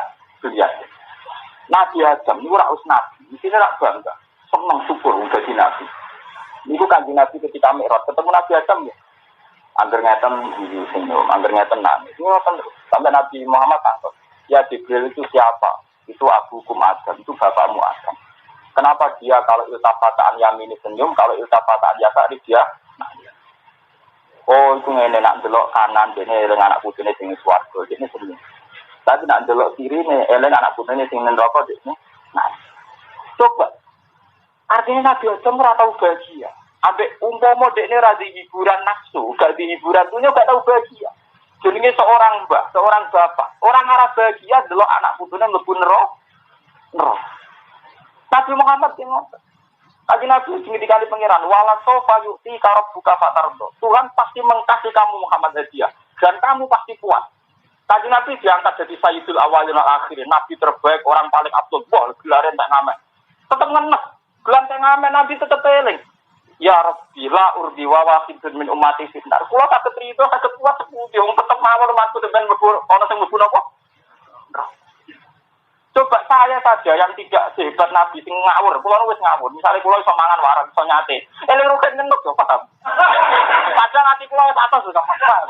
Nabi Adam, ini orang nabi. Di sini tak bangga. Senang syukur udah di nabi. Ini kan di nabi ketika Mi'raj. Ketemu Nabi Adam ya. Angger ngeten senyum, angger ngeten nangis. Ini terus. Sampai Nabi Muhammad tangkap. Ya Jibril itu siapa? Itu abukum Adam, itu bapakmu Adam. Kenapa dia kalau iltafataan yamini senyum, kalau iltafataan yasari dia nangis? Oh, itu ngene nak delok kanan dene eling anak putune sing swarga, dene senyum. Tapi nak delok kiri ne eling anak putune sing neraka dene. Nah. Coba. Artinya Nabi Adam ora tau bahagia. Ambek umpama dekne ra di hiburan nafsu, gak di hiburan dunia gak tau bahagia. Jenenge seorang mbak, seorang bapak, orang arah bahagia delok anak putune mlebu neraka. Nabi Muhammad sing ngoten. Kaji Nabi sing dikali pangeran wala sofa yuti karab buka fatardo. Tuhan pasti mengkasih kamu Muhammad hadiah dan kamu pasti puas. Kaji Nabi diangkat jadi sayyidul awalin al akhirin, nabi terbaik, orang paling abdul. Wah, gelarnya tak ngamen. Tetap ngenes. Gelar tak ngamen nabi tetap eling. Ya Rabbi la urdi wa wahidun min ummati fitnar. Kula saged rido saged kuat sepundi wong tetep mawon mantu ben mlebu ana sing mlebu napa? Coba saya saja yang tidak sehebat Nabi sing ngawur, kula wis ngawur. Misale kula iso mangan warung, iso nyate. Eling rugen ngenut yo paham. Padahal ati kula wis atos lho paham.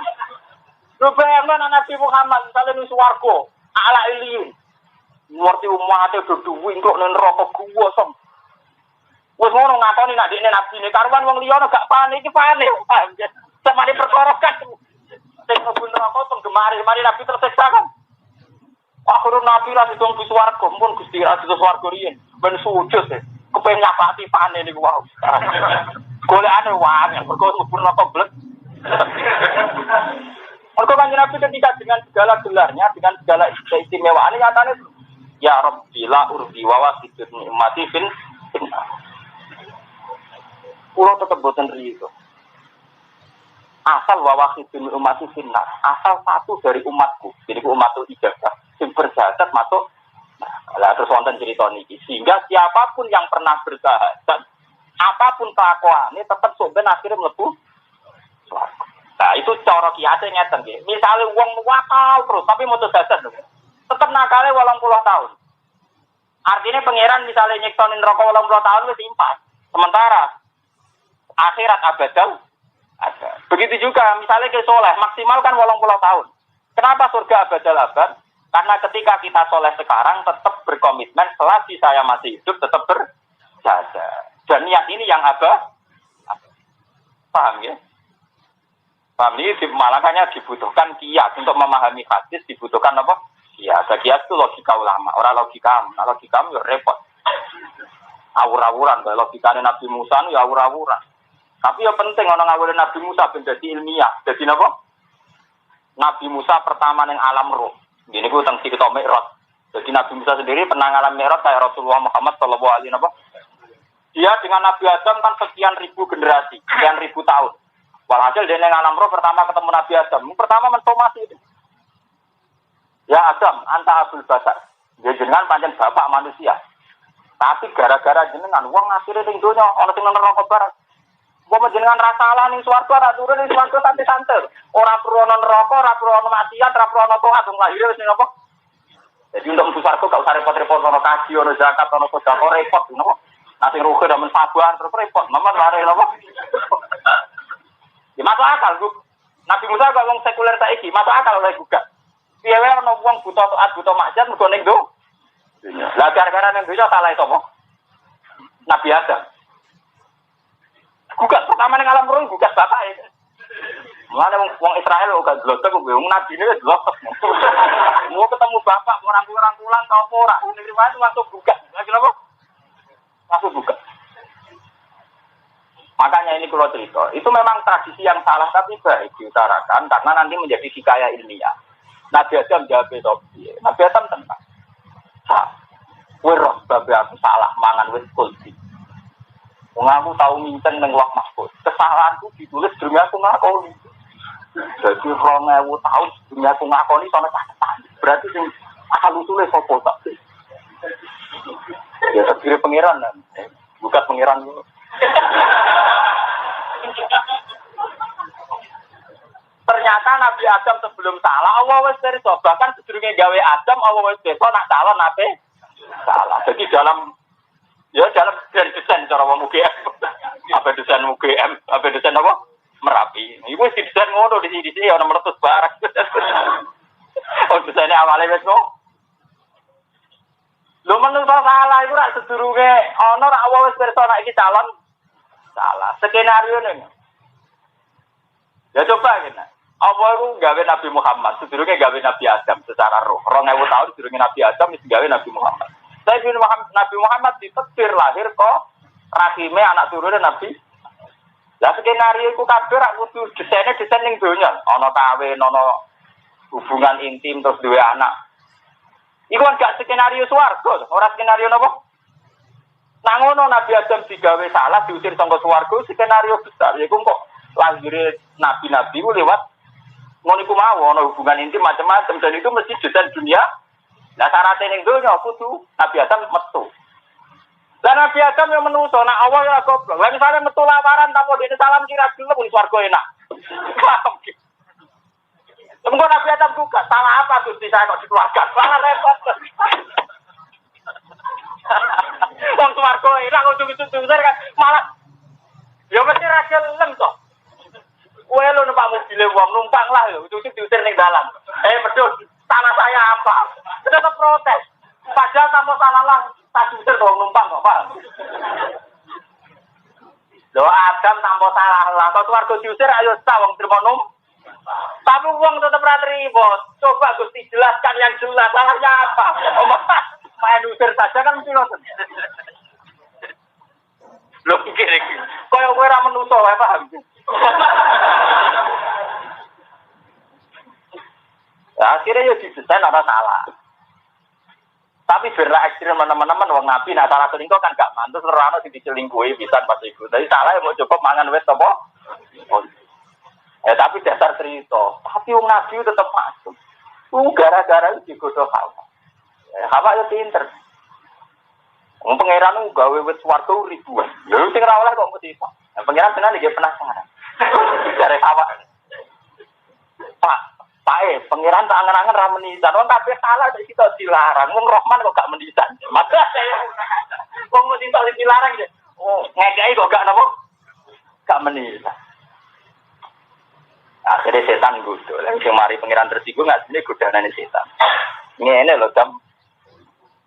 Lho bayangno Nabi Muhammad misale nang swarga, ala ilin. Ngerti umat e dudu wingkok nang neraka gua som. Wis ngono ngakoni nek dekne Nabi ne karuan wong liya gak panik iki panik. Paham ya? Semane perkara kan. Sing mlebu neraka penggemar, mari Nabi tersiksa kan. Akhirnya Nabi lah itu di swarga, pun Gusti Ratu di swarga riyen, ben sujud deh, kepengen nyapati panen niku wow. Golekane wae, mergo sempurna komplek. Mergo kan Nabi ketika dengan segala gelarnya, dengan segala keistimewaannya nyatane ya Rabbi la urdi wa wasidun nikmati fin. Kulo tetep boten riyo. Asal wawahidun ummati finnar, asal satu dari umatku, jadi umatul ijabah, yang berjahat masuk. Lah terus wonten cerita niki, sehingga siapapun yang pernah bersahadat, apapun kelakuannya tetap sampean akhirnya mlebu swarga. Nah, itu cara kiate ngeten nggih. Misale wong wakal terus tapi mau sahadat tetap nakale 80 tahun. Artinya pangeran misalnya nyeksonin neraka 80 tahun wis impas. Sementara akhirat abadal ada. Begitu juga misalnya ke soleh maksimal kan 80 tahun. Kenapa surga abadal abad? Karena ketika kita soleh sekarang tetap berkomitmen selagi saya masih hidup tetap berjaga. Dan niat ini yang abad. Paham ya? Paham ini makanya dibutuhkan kias untuk memahami hadis dibutuhkan apa? Kias. Kias itu logika ulama, orang logika. Nah, logika ya repot. Awur-awuran, logikanya Nabi Musa ya awur-awuran. Tapi yang penting orang ngawurin Nabi Musa menjadi ilmiah. Jadi apa? Nabi Musa pertama yang alam roh. Gini gue tentang cerita Mi'raj. Jadi Nabi Musa sendiri pernah ngalam Mi'raj kayak Rasulullah Muhammad Shallallahu Alaihi Wasallam. Dia dengan Nabi Adam kan sekian ribu generasi, sekian ribu tahun. Walhasil dia yang alam roh pertama ketemu Nabi Adam. Pertama mensomasi itu. Ya Adam, anta abul basar. Dia jenengan panjang bapak manusia. Tapi gara-gara jenengan uang ngasih ning donya ana sing neraka barat. Gua jenengan rasalah ning swarga ra turun ning swarga santai-santai. Ora perlu ana neraka, ora perlu ana maksiat, ora perlu ana taat wong lahir wis napa. Jadi untuk mlebu swarga gak usah repot-repot ana kaji, ana zakat, ana sedekah repot napa. Nanti rugi dan mensabar terus repot, memang lari napa. Ya masuk akal, Bu. Nabi Musa gak wong sekuler saiki, masuk akal oleh gugat. Piye wae ana wong buta taat, buta maksiat mergo ning do. Lah gara-gara ning donya salah itu apa? Nabi Adam. Gugat pertama ning alam roh gugat bapak itu. Mulane wong Israel uga glotek wong nabi ini glotek. Mau ketemu bapak orang-orang ta apa ora? Ning riwayat langsung gugat. Lagi apa? Langsung gugat. Makanya ini kalau cerita, itu memang tradisi yang salah tapi baik diutarakan karena nanti menjadi hikayah ilmiah. Nabi Adam jawab itu, Nabi Adam tenang. Weroh babe aku salah mangan wis kulti. Wong aku tau minceng ning Lauh Mahfuz. Kesalahanku ditulis durung aku ngakoni. Jadi 2000 tahun durung aku ngakoni sono catatan. Berarti sing asal usule sapa tak? Ya takdir pangeran kan. Bukan pangeran. Ternyata Nabi Adam sebelum salah Allah wis pirsa, bahkan sedurunge gawe Adam Allah wis pirsa nak calon nabi salah. Jadi dalam desain cara wong UGM. Apa desain UGM, apa desain apa? Merapi. Iku wis desain ngono di sini ana meletus barang. Oh desainnya awalnya wis ngono. Lho menungso salah iku rak sedurunge ana rak Allah wis pirsa nak iki calon salah. Skenario ning. Ya coba kita. Apa itu gawe Nabi Muhammad, sedurunge gawe Nabi Adam secara roh. 2000 tahun sedurunge Nabi Adam wis gawe Nabi Muhammad. Tapi Nabi Muhammad ditektir lahir kok rahime anak turune Nabi. Lah skenario iku kabeh rak kudu desaine desain ning donya. Ana kawin, ana hubungan intim terus duwe anak. Iku kan gak skenario swarga, ora skenario napa? Nang ngono Nabi Adam digawe salah diusir saka swarga skenario besar. Iku kok lahir nabi-nabi ku lewat ngono iku mau ana hubungan intim macam-macam dan itu mesti desain dunia. Lah syaratnya ning donya kudu Nabi Adam metu. Lah Nabi Adam yang menuso nak awal ya goblok. Lah misalnya metu lawaran tanpa dene salam kira dulu pun swarga enak. Tunggu Nabi Adam buka salah apa Gusti saya kok dikeluarkan. Salah repot. Wong swarga enak kok ujug-ujug kan malah ya mesti ra gelem to. Kowe lho numpak mobil wong numpang lah lho, ujug-ujug diusir ning dalan. Medhot, salah saya apa? Tetap protes. Padahal tanpa salah lah, tak diusir wong numpang kok, Pak. Lho Adam tanpa salah lah, kok warga diusir ayo ta wong trimo tapi wong tetap ra trimo. Coba Gusti jelaskan yang jelas salahnya apa. Main usir saja kan mesti ngoten. Lho pikir iki. Kaya kowe ra menungso wae paham. Nah, akhirnya ya didesain ada salah. Tapi berak ekstrim teman-teman wong nabi nak salah selingkuh kan gak mantus ora ono sing diselingkuhi pisan pas iku. Jadi salah ya mau coba mangan wis apa? Tapi dasar cerita. Tapi wong nabi tetep masuk. Gara-gara digodho Hawa. Hawa ya pinter. Wong pangeran ku gawe wit swarga ribuan. Lha sing ora oleh kok mesti. Nah, pangeran tenan iki penasaran. Jare awak. Pak, pangeran tak angen-angen ra menisan. Wong kabeh salah nek kita dilarang. Wong Rahman kok gak menisan. Maka wong mesti tak dilarang ya. Oh, ngekeki kok gak napa? Gak menisan. Akhirnya setan godho. Lah sing mari pangeran tersinggung ngadine godhanane setan. Ngene lho, Dam.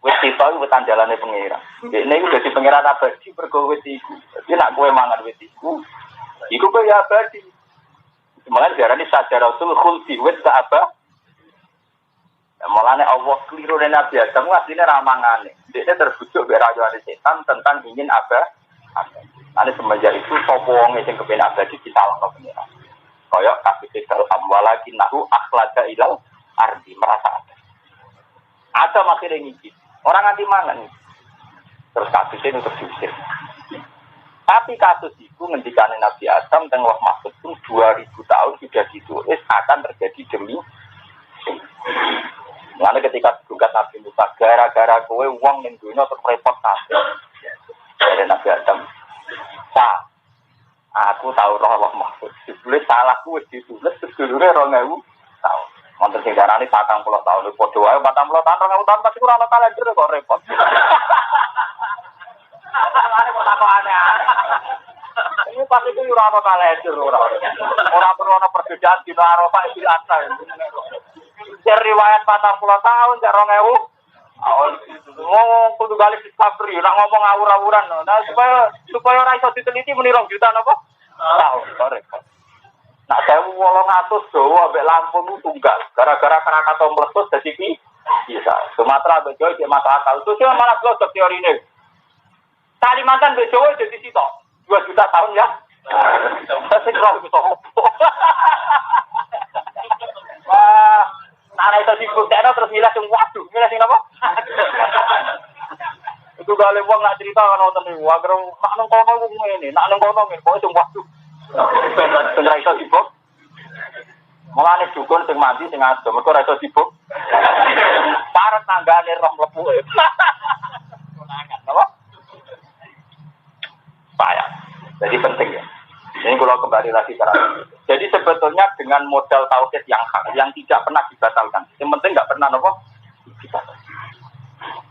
Wis kita iku tandalane pangeran. Dekne iku dadi pangeran abadi mergo wit iku. Dadi nek kowe mangan wit iku kowe ya abadi. Malah diarani sajaratul khuldi wit ta apa? Mulane Allah kliru Nabi Adam asline ra mangane. Dekne terbujuk mek rayuane setan tentang ingin ada semenjak itu sapa wong sing kepen abadi disalahno pangeran. Kaya kabeh dal amwalakin nahu akhlada ilal ardi merasa ada makhire ngiki. Orang anti mangan. Terus kasusnya untuk diusir. Tapi kasus itu ngendikane Nabi Adam dan Allah Mahfud pun 2000 tahun sudah ditulis akan terjadi demi. Lalu ketika digugat Nabi Musa, gara-gara kowe wong ning dunya terus repot kabeh. Dari Nabi Adam, aku tahu roh Allah Mahfud. Ditulis salahku wis ditulis sedulure 2000 tahun. Wonten sing darani 40 tahun, padha wae 40 tahun 2000 tahun pasti ora ana kalender kok repot. Ana kok tak aneh. Ini pasti itu ora ana kalender ora perlu ana perbedaan dina Arafah iki asa. Riwayat 40 tahun 2000 ngomong kudu kali disabri, nak ngomong awur-awuran. Nah supaya ora iso diteliti muni 2 juta napa? Tahun repot. Nak 1800 Jawa ambek Lampung itu tunggal. Gara-gara Krakatau meletus dadi bisa. Sumatera ambek Jawa iki masuk akal. Terus malah blodok teorine. Kalimantan ambek Jawa jadi sitok. 2 juta tahun ya. Sesuk ora iso opo. Wah, ana itu dibuktekno terus milah sing waduh, milah sing apa? Itu gale wong nak cerita kan wonten niku, agar nak nang kono ku ngene, nak nang kono ngene, kok sing waduh. Ben ra iso dibuk. Mulane dukun sing mati sing ado, mergo ra iso dibuk. Parek tanggane roh mlebu. Konangan, apa? Payah. Jadi penting ya. Ini kalau kembali lagi ke jadi sebetulnya dengan modal tauhid yang hak, yang tidak pernah dibatalkan. Yang penting nggak pernah apa? Dibatalkan.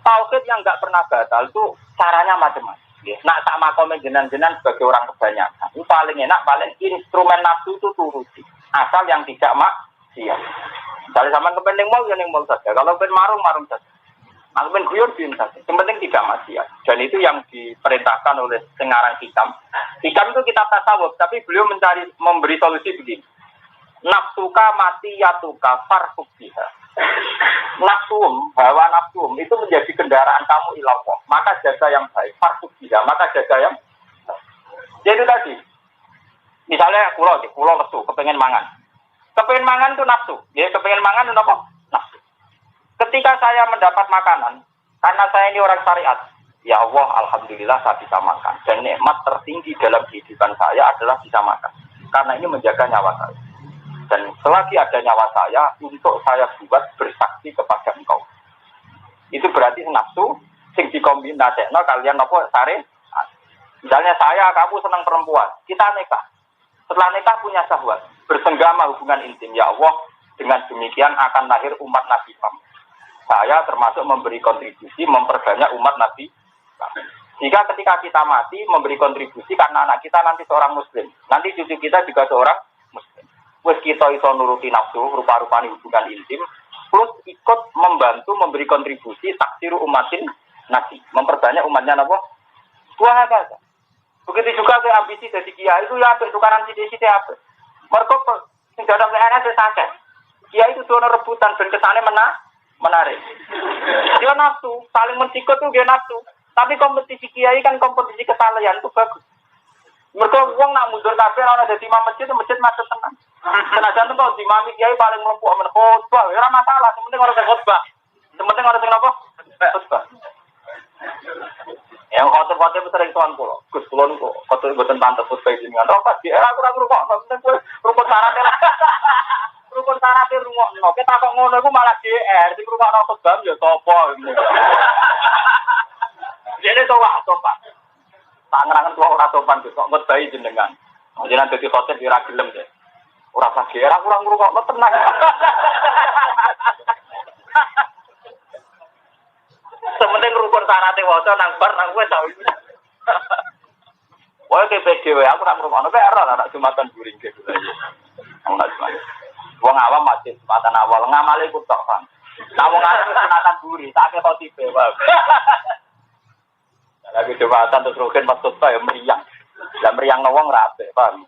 Tauhid yang nggak pernah batal itu caranya macam-macam. Nak sama komen jenang-jenang sebagai orang kebanyakan. Itu paling enak, paling instrumen nafsu itu turuti. Asal yang tidak maksiat. Misalnya sama kepenting mau, yang mau saja. Kalau pengen marung saja. Kalau pengen guyon, saja. Yang penting tidak maksiat. Dan itu yang diperintahkan oleh Sengarang Hikam. Hikam itu kitab tasawuf, tapi beliau memberi solusi begini. Nafsuka mati yatuka farfuk biha. Nafsum, hawa nafsum itu menjadi kendaraan kamu ilallah. Maka jaga yang baik, farfuk biha. Maka jaga yang baik. Jadi tadi, misalnya pulau lesu, kepengen mangan. Kepengen mangan itu nafsu. Ya, kepengen mangan itu apa? Nafsu. Ketika saya mendapat makanan, karena saya ini orang syariat, ya Allah, alhamdulillah saya bisa makan. Dan nikmat tertinggi dalam kehidupan saya adalah bisa makan. Karena ini menjaga nyawa saya. Dan selagi ada nyawa saya, untuk saya buat bersaksi kepada engkau. Itu berarti nafsu, sing dikombinasikan kalian apa sare. Misalnya saya, kamu senang perempuan, kita nikah. Setelah nikah punya syahwat, bersenggama hubungan intim. Ya Allah, dengan demikian akan lahir umat Nabi Muhammad. Saya termasuk memberi kontribusi memperbanyak umat Nabi. Jika ketika kita mati memberi kontribusi karena anak kita nanti seorang muslim, nanti cucu kita juga seorang muslim. Wes kita iso nuruti nafsu, rupa-rupani hubungan intim, plus ikut membantu memberi kontribusi taksiru umatin Nabi, memperbanyak umatnya apa? Dua hal. Begitu juga ke ambisi dari kiai itu ya tukaran sithik-sithik apa. Mergo sing dadak PNS wis akeh. Kiai itu dono rebutan ben kesane menarik. Dia nafsu, saling mensikut tuh dia nafsu. Tapi kompetisi kiai kan kompetisi kesalahan itu bagus. Mereka uang nak mundur kabeh ana dadi imam masjid macet tenan. Senajan tuh di imam kiai paling mlebu amen khotbah, ora masalah, penting ora khotbah. Penting ora sing apa? Khotbah. Yang khotbah sering tuan kula. Gus kula niku khotbah mboten pantes khotbah jenengan. Ora di era kurang kok penting kowe rukun syarat. Rukun syarat rungokno. Kita kok ngono iku malah GR, sing rungokno khotbah ya sapa. Ya Dene sopan. Tangan-tangan tua ora sopan kok ngutbahi jenengan. Jenengan dadi khotib ora gelem deh. Ora saged ora kurang ngrungokno tenang. Sementing rukun syaratnya waca nang bar nang wis tau. Wae ke PDW aku nang rumah nek ora ana Jumatan guring gitu aja. Enggak cuma. Wong awam masjid Jumatan awal ngamale iku tok, Bang. Lah wong arep Jumatan guri, tak kok tipe, Bang. Lagi Jumatan terus rugen pas khotbah ya meriang. Lah meriang wong ra apik, Bang.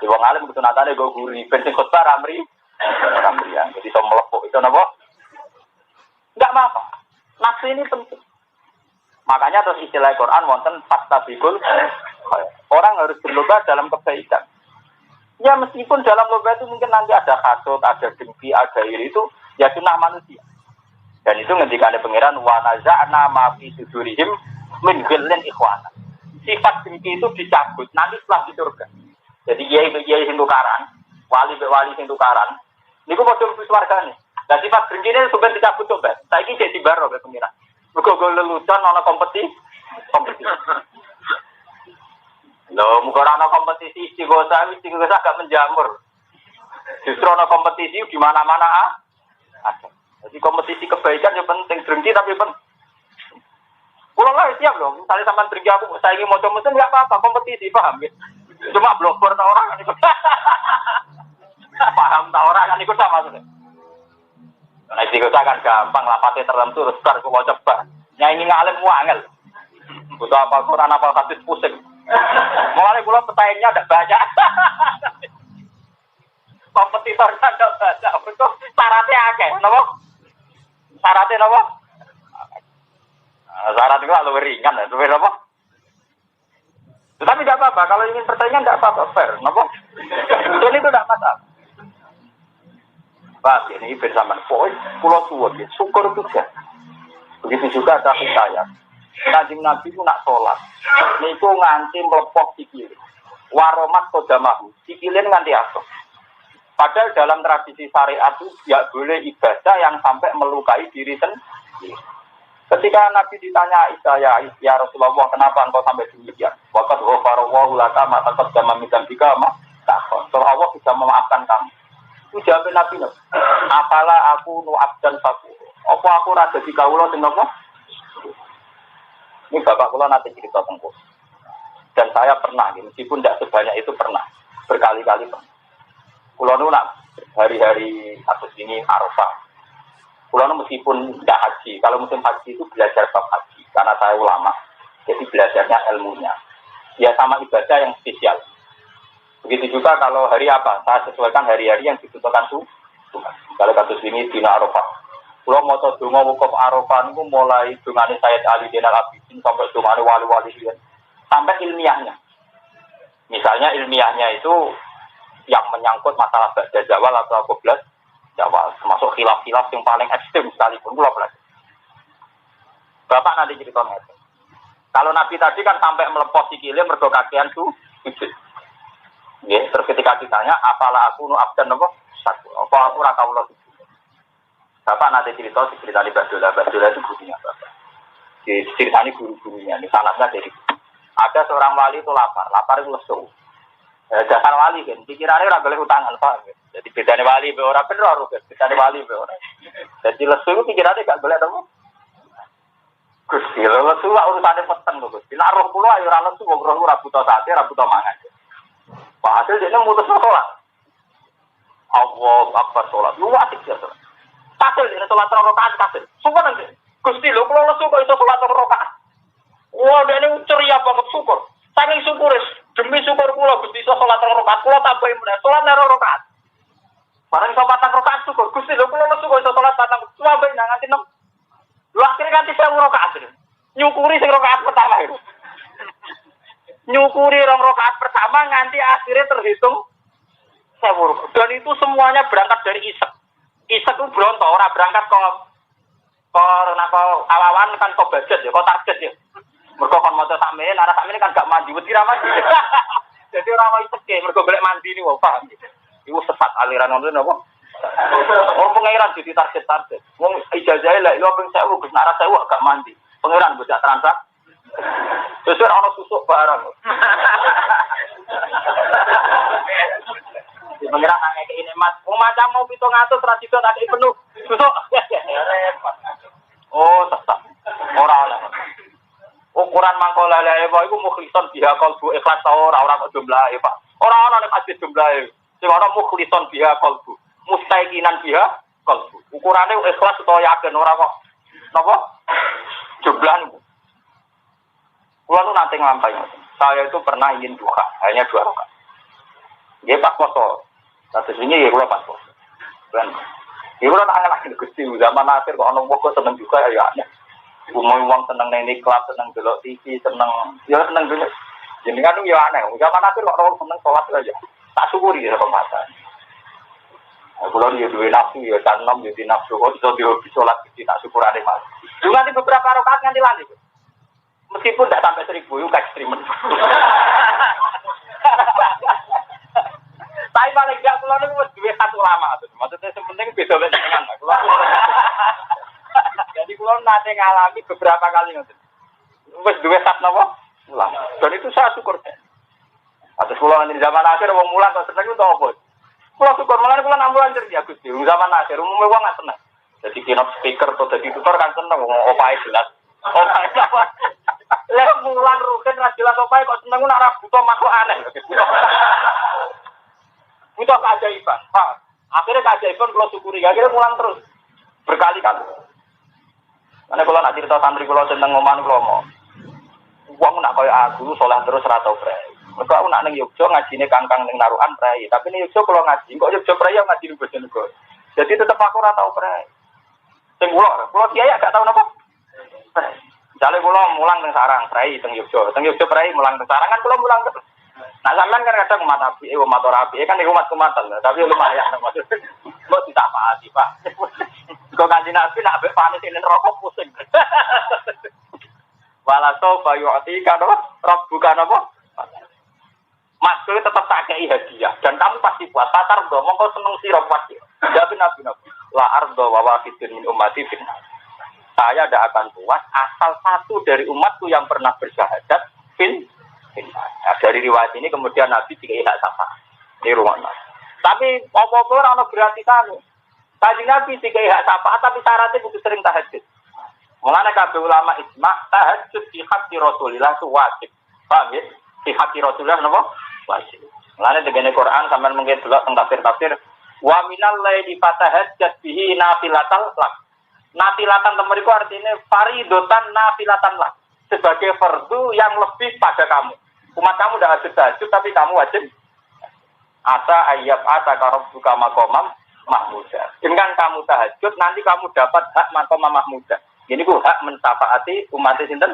Di wong alim kesunatane go guri, ben sing khotbah ra meriang. Jadi iso mlepuk itu napa? Enggak apa-apa. Nafsu ini penting. Makanya terus istilah Quran wonten fastabikul. Orang harus berlomba dalam kebaikan. Ya meskipun dalam lomba itu mungkin nanti ada hasud, ada dengki, ada iri itu ya sunnah manusia. Dan itu ngendikane pangeran wa naza'na ma fi sudurihim min ghillin ikhwana. Sifat dengki itu dicabut nanti setelah di surga. Jadi kiai sing tukaran, wali sing tukaran, niku padha mlebu swargane. Lah sifat dengki ini sampeyan dicabut coba. Saiki jadi baro ke pangeran. Mergo lelucon ana kompetisi. Loh, muga ana kompetisi istighosah gak menjamur. Justru ana kompetisi di mana-mana ada. Jadi kompetisi kebaikan yang penting, drengki tapi penting. Kulo lah siap loh, misalnya sampean drengki aku saya ingin maca mesen enggak apa-apa, kompetisi paham ya. Cuma blogger ta orang kan ikut. Paham ta orang kan ikut sama maksudnya. Nah, istighosah kan gampang, lapate tertentu terus bar kok coba. Nyanyi ngalim wangel. Butuh apa Quran apa hadis pusing. Mulai kula petainnya ada banyak. Kompetitornya ada banyak. Untuk syaratnya akeh, napa? Syaratnya napa? Syarat itu lebih ringan, lebih napa? Tetapi tidak apa-apa, kalau ingin pertanyaan tidak apa-apa, fair, napa? Ini itu tidak masalah. Pak, ini bersamaan poin, pulau suwon, syukur itu ya. Begitu juga ada hidayah. Kanjeng Nabi itu nak sholat, niku nganti melepoh sikil, waromat kodamahu, sikilin nganti asoh. Padahal dalam tradisi syariat itu tidak boleh ibadah yang sampai melukai diri sendiri. Ketika Nabi ditanya ya Rasulullah, kenapa engkau sampai demikian? Waqad ghafarallahu laka ma taqaddama min dzambika ma ta'akhkhar. Kalau Allah sudah memaafkan kamu. Itu jawab Nabi, "Afala aku nu'abdan faku." Apa aku ra dadi kawula sing napa? Ini bapak kula nanti cerita tengku. Dan saya pernah, meskipun tidak sebanyak itu pernah, berkali-kali pernah. Kula nu nak hari-hari kasus ini Arafah. Kula nu meskipun tidak haji, kalau musim haji itu belajar bab haji, karena saya ulama, jadi belajarnya ilmunya. Ya sama ibadah yang spesial. Begitu juga kalau hari apa, saya sesuaikan hari-hari yang dibutuhkan Tuhan. Kalau kasus ini dina Arafah. Kalau mau tahu donga wukuf Arafah itu mulai dongane Sayyid Ali Zainal Abidin sampai dongane wali-wali sampai ilmiahnya. Misalnya ilmiahnya itu yang menyangkut masalah ba'da zawal atau qabla zawal, termasuk khilaf-khilaf yang paling ekstrem sekalipun kula belajar. Bapak nanti ceritanya. Kalau Nabi tadi kan sampai melepas sikile mergo kakean sujud. Nggih, terus ketika ditanya, "Afala aku nu abdan napa?" Satu. Apa aku ora kawula sujud. Bapak nanti cerita di Badola itu gurunya Bapak. Diceritani guru-gurunya, ini sanatnya dari. Ada seorang wali itu lapar itu lesu. Dasar wali kan, pikirannya orang boleh utangan, Pak. Jadi bedanya wali be orang bener, bedanya wali be orang. Jadi lesu itu pikirannya gak boleh dong. Gusti, lesu urusannya peteng tuh Gusti. Nah roh pulau ayo orang lesu, roh rabuta sate, rabuta mangan. Pak hasil dia mutus sholat. Allah akbar sholat, lu asik ya sholat. Kasil ini sholat rakaat kasil. Syukur nanti. Gusti lo kalau lesu kok itu sholat rakaat. Wah, dia ini ceria banget syukur. Saking syukuris demi syukur kula Gusti iso sholat rakaat. Kula tambahin meneh sholat rakaat. Barang iso 4 rakaat syukur. Gusti lo kalau lesu kok iso sholat 4 tambahin nganti 6. Lu akhirnya nganti 1000 rakaat. Nyukuri sing rakaat pertama itu. Nyukuri rakaat pertama nganti akhirnya terhitung 1000 rakaat. Dan itu semuanya berangkat dari isek. Isek itu bronto, orang berangkat ke awawan kan ke budget ya, ke target ya. Mereka kan mau sampein, arah sampein kan gak mandi, wedi ra mandi. Jadi orang mau isek ya, mereka boleh mandi nih, wah paham. Itu sesat aliran itu apa? Orang pengiran jadi target. Wong ijazahnya lah, lu apa yang saya urus, arah saya gak mandi. Pengiran bocah transak. Terus ana susuk barang. Di pengiran nang ngekeki nikmat. Wong macam mau 700 ra dido tak penuh. Susuk. Oh, sesat. Ora oleh. Ukuran mangko lele wae iku mukhlison biha qalbu ikhlas ta ora kok jumlahe, Pak. Ora ana nek hadis jumlahe. Sing ana mukhlison biha qalbu, mustaiqinan biha qalbu. Ukurane ikhlas utawa yakin ora kok napa? Jumlah niku. Kulo nu nate nglampahi. Saya itu pernah ingin duha, hanya 2 rakaat. Nggih pas poso. Terus ini ya kulo pas poso. Kan. Ya kulo tak ngelak Gusti zaman akhir kok ana wong kok seneng juga ya. Umum wong seneng ning kelas, seneng delok TV, seneng ya seneng dulu. Jenengan yo aneh. Zaman akhir kok orang seneng salat aja. Tak syukuri ya pembahasan. Kulo yo duwe nafsu ya tanom yo di nafsu kok iso di salat iki tak syukurane malah. Juga di beberapa rakaat nganti lali. Meskipun tidak sampai 1000 itu ekstrim. Tapi paling enggak kulo niku wis duwe satu ulama. Maksudnya sepenting beda lek jenengan. Jadi kulo nate ngalami beberapa kali ngoten. Wis duwe sat napa? Ulama. Dan itu saya syukur. Atus kulo di zaman akhir wong mulang kok seneng itu apa? Kulo syukur malah kulo namulan cerdik ya Gusti. Zaman akhir umumnya wong gak seneng. Jadi keynote speaker atau jadi tutor kan seneng wong opae jelas. Opae apa? Lah mulan rugen ra jelas opae kok seneng ora butuh makhluk aneh. Butuh keajaiban. Pak, akhirnya keajaiban kalau syukuri, akhirnya mulang terus berkali-kali. Karena kalau nak cerita santri kalau tentang ngomongan kalau mau, uang nak kaya aku soleh terus ratau pray. Mereka aku nak neng Yogyo ngajine kangkang neng naruhan pray. Tapi neng Yogyo kalau ngaji, kok Yogyo pray yang ngaji di Bojonegoro. Jadi tetap aku ratau pray. Sing pulau kiai gak tahu apa. Misalnya pulau mulang teng sarang pray teng Yogyo pray mulang teng sarang kan pulau mulang terus. Nah sampean kan kadang umat api, umat ora api, kan umat kumatan, tapi lumayan maksudnya. Kok ditapati, Pak. Kok kanjeng Nabi nak ambek panis ini rokok pusing. Walaso bayuati kan rabbuka napa? Maksudnya tetap tak kei hadiah dan kamu pasti puas. Patar do mongko seneng sira pasti. Jadi Nabi la ardo wa wahidun min ummati finna. Saya tidak akan puas asal satu dari umatku yang pernah bersyahadat finna. Nah, dari riwayat ini kemudian Nabi dikai hak syafaat. Ini ruangnya. Tapi apa-apa orang berarti kami. Tadi Nabi dikai hak syafaat tapi syaratnya butuh sering tahajud. Mulane kabeh ulama ijma tahajud di hati Rasulullah itu wajib. Paham ya? Di hati Rasulullah napa? Wajib. Mulane dene Quran sampean mungkin delok teng tafsir wa minal laili fatahajjat bihi nafilatal lak. Nafilatan temeriku artinya faridotan nafilatan lak. Sebagai fardu yang lebih pada kamu. Umat kamu tidak wajib tahajud, tapi kamu wajib. Asa ayyab asa karabbuka maqamam mahmuda. Dengan kamu tahajud, nanti kamu dapat hak maqamam mahmuda. Ini ku hak mensafaati umat sinten.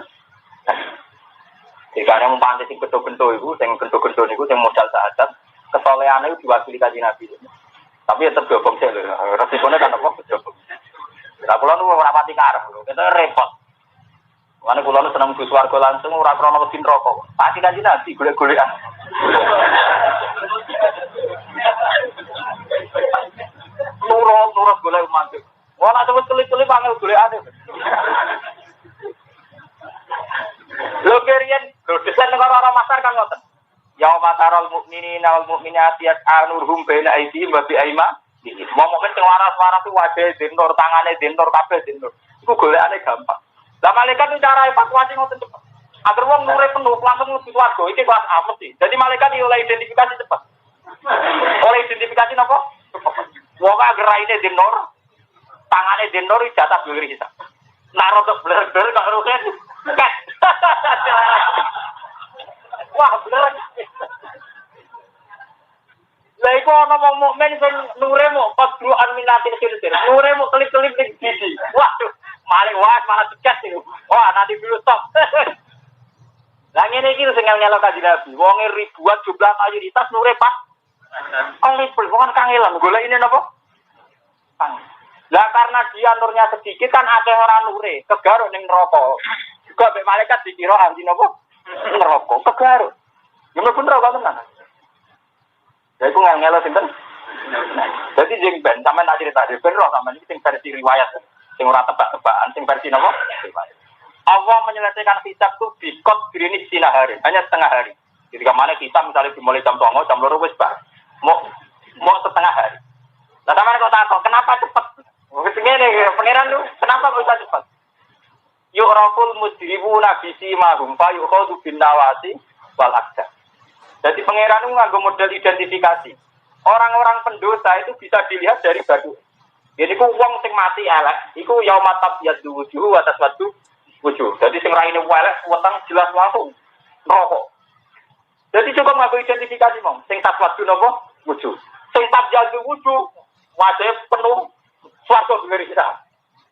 Jika yang mempantai sing gento-gento itu, sing gento-gento niku sing modal syahadat, kesolehan itu diwakili kanjeng Nabi. Tapi ya tetep dobong sih lho. Resikonya kan apa? Dobong. Lah kula nu ora pati karep lho, kita repot. Mana kula nu seneng Gus warga langsung ora krono wedi neraka. Pasti kanjeng Nabi golek-golekan. Nurut golek umat. Wong nek cepet kelip-kelip angel golekane. Lho keriyen, lho desain negara orang masar kan ngoten. Ya matarul mukminina wal mukminati yas'anurhum baina aydihim wa bi aymanihim. Momen sing waras-waras ku wajahe dinur, tangane dinur, kabeh dinur. Iku golekane gampang. Lah malaikat itu cara evakuasi ngoten cepet. Agar wong nure penuh langsung mlebu swarga iki kelas A mesti. Jadi malaikat oleh identifikasi cepat. Oleh identifikasi napa? Wong agar raine dinur, tangane dinur jatah dhewe hisab. Naro tok bler-bler kok rugen. Wah, bener. Lah iku ana wong mukmin sing nure mok pasruan minatin sirtir. Nure mok kelip-kelip ning gigi. Waduh, malah tegas iki. Wah, nanti dulu stop. Lah ngene iki sing nyelok kanjeng Nabi. Wonge ribuan jumlah mayoritas nure pas. Kelip wong kangelan golek ini napa? Lah karena dia nurnya sedikit kan akeh ora nure, kegaruk ning neraka. Juga mbek malaikat dikira anti napa? Neraka, kegaruk. Ya mlebu neraka tenan. Ya iku ngelo sinten? Jadi jeng ben sampean tak cerita ben roh sampean iki sing versi riwayat, sing ora tebak-tebakan, sing versi napa? Riwayat. Allah menyelesaikan hisab itu bikot grini sinahari, hanya setengah hari. Jadi kemana kita misalnya dimulai jam 09.00, jam 2 wis bar. Mau setengah hari. Nah, sama kok takut, kenapa cepat? Begini, pangeran lu, kenapa bisa cepat? Yu'raful mujrimuna bisimahum fa yukhadhu bin nawasi wal aqdam. Jadi pangeran itu nganggo model identifikasi. Orang-orang pendosa itu bisa dilihat dari batu. Jadi ku wong sing mati elek, iku yaumatab yadu wujuh atas watu wujuh. Jadi sing raine elek weteng jelas langsung rokok. Jadi cukup nganggo identifikasi mong, sing taswadu napa wujuh. Sing tabyadu wujuh wajib penuh swarga dhewe kita.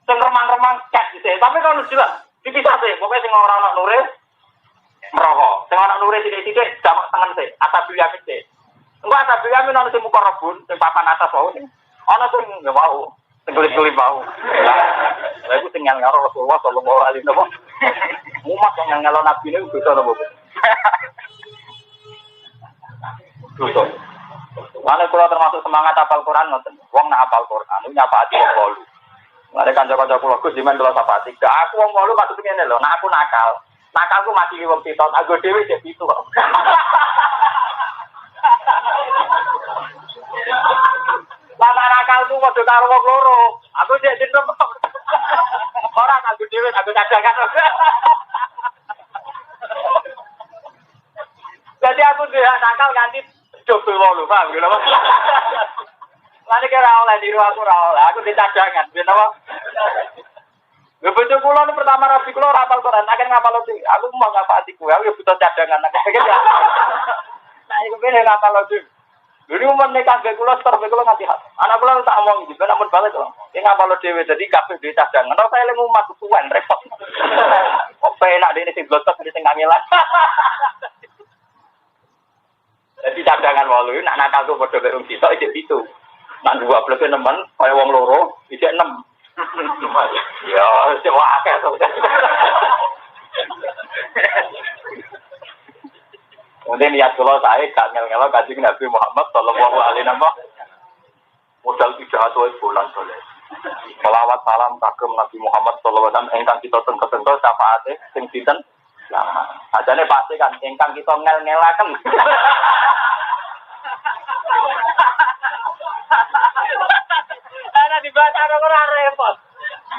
Sing remang-remang cek dhisik, tapi kalau jelas dipisah sih, pokoknya sing ora ana nure merokok. Sing ana nure sithik-sithik jamak tengen sih, asabiya sih. Engko asabiya men ana sing muka rebun, sing papan atas wae sing ana sing nggak mau, sing kulit-kulit mau. Lah iku sing ngalo Rasulullah sallallahu alaihi wasallam. Umat yang ngalo nabi niku dosa napa? Dosa. Mana kula termasuk semangat hafal Quran ngoten. Wong nak hafal Quran niku nyapati wong wolu. Ada kanca-kanca kula Gus jimen kula sapati. Aku wong wolu maksud ngene lho, nek aku nakal. Nakalku mati wong pitot, aku dhewe jek pitu kok. Lama nakalku padha karo wong loro. Aku jek dinem. Ora aku dhewe aku cadangan. Jadi aku dia nakal ganti coba wolu, paham lho. Lani kira oleh di rumah aku oleh, aku di cadangan, bener apa? Gue bojo kula pertama rapi kula rapal Quran, akan ngapal lagi. Aku mau ngapal atiku, aku butuh cadangan. Nah, iku ben ngapal lagi. Dulu umur nikah be kula setor be kula nganti hat. Anak kula tak omong iki, ben ampun balik kok. Ki ngapal dhewe dadi kabeh dhewe cadangan. Ora saya eling umat tuan repot. Kok enak dene sing blotok sing kangelan. Jadi cadangan walu nak nakal tuh padha karo wong sitok iki pitu. Nak 12 nemen kaya wong loro, isih 6. Ya, sing akeh to. Kemudian niat kula saya gak ngel-ngelo Kanjeng Nabi Muhammad sallallahu alaihi wasallam. Modal pidato bulan soleh. Selawat salam kagem Nabi Muhammad sallallahu alaihi wasallam ingkang kita tengko-tengko syafaate sing sinten? Lama. Ajane pasti kan ingkang kita ngel-ngelaken. Ada di belakang orang repot.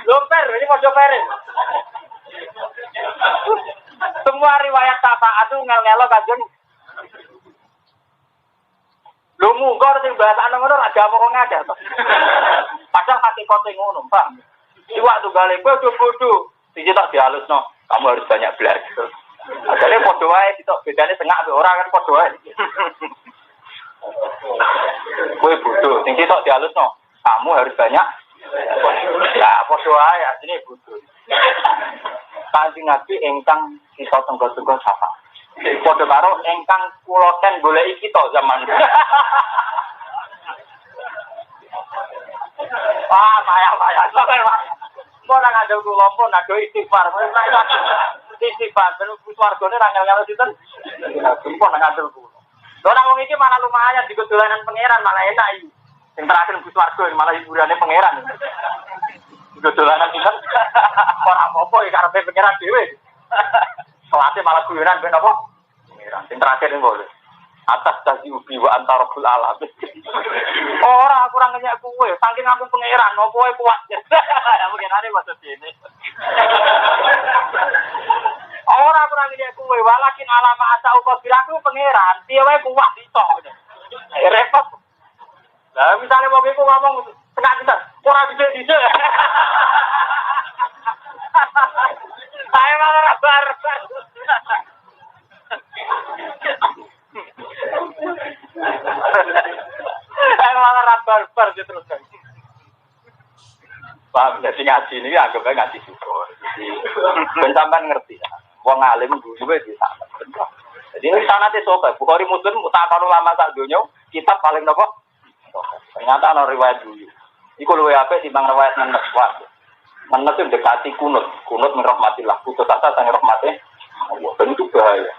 Lomper, ini mau joperin. Semua riwayat syafaat itu ngel-ngelo Kanjeng. Lu munggor sing bahasa ngono ora agama wong ngajar to. Padahal hakikate ngono, paham. Iwak tunggale bodoh-bodoh. Iki tak dihalusno. Kamu harus banyak belajar. Adane padha wae sitok bedane tengah ambek ora kan padha wae. Kowe bodoh, sing sitok dihalusno. Kamu harus banyak. Ya, padha wae artine bodoh. Kanjeng Nabi ingkang kita tenggo-tenggo sapa. Padha karo ingkang kula ten goleki kita zaman. Payah. Mau nang ngandel kula pun nak istighfar. Istighfar ben swargane ra ngel-ngel sinten. Sumpah nang ngandel kula. Lho nang wong iki malah lumayan digo dolanan pangeran malah enak iki. Sing terakhir Gus Warga malah hiburane pangeran. Digo dolanan sinten. Ora apa-apa iki karepe pangeran dhewe. Salate malah guyonan ben apa? Pangeran. Sing terakhir niku atas dadi ubi wa antarabul alamin. Ora kurang ngenyak kuwe, saking aku pangeran, opo wae kuat. Ya pengenane maksud ini. Ora kurang ngenyak kuwe, walakin alama asa uko biraku pangeran, piye wae kuat iso. Repot. Lah misale wong iku ngomong tengah pinter, ora dhisik-dhisik. Saya malah bar. Malah rabar-bar terus kan. Paham, jadi ngaji ini anggapnya ngaji syukur. Jadi, sampean ngerti. Wong alim dulu di sana. Jadi ini sanate sobat. Bukhari Muslim mutakar ulama sak donya, kitab paling nopo? Ternyata ana riwayat dulu. Iku luwe apik timbang riwayat Nanas wae. Nanas itu dekati kunut merahmatillah. Putus asa sang rahmate. Allah, tentu bahaya.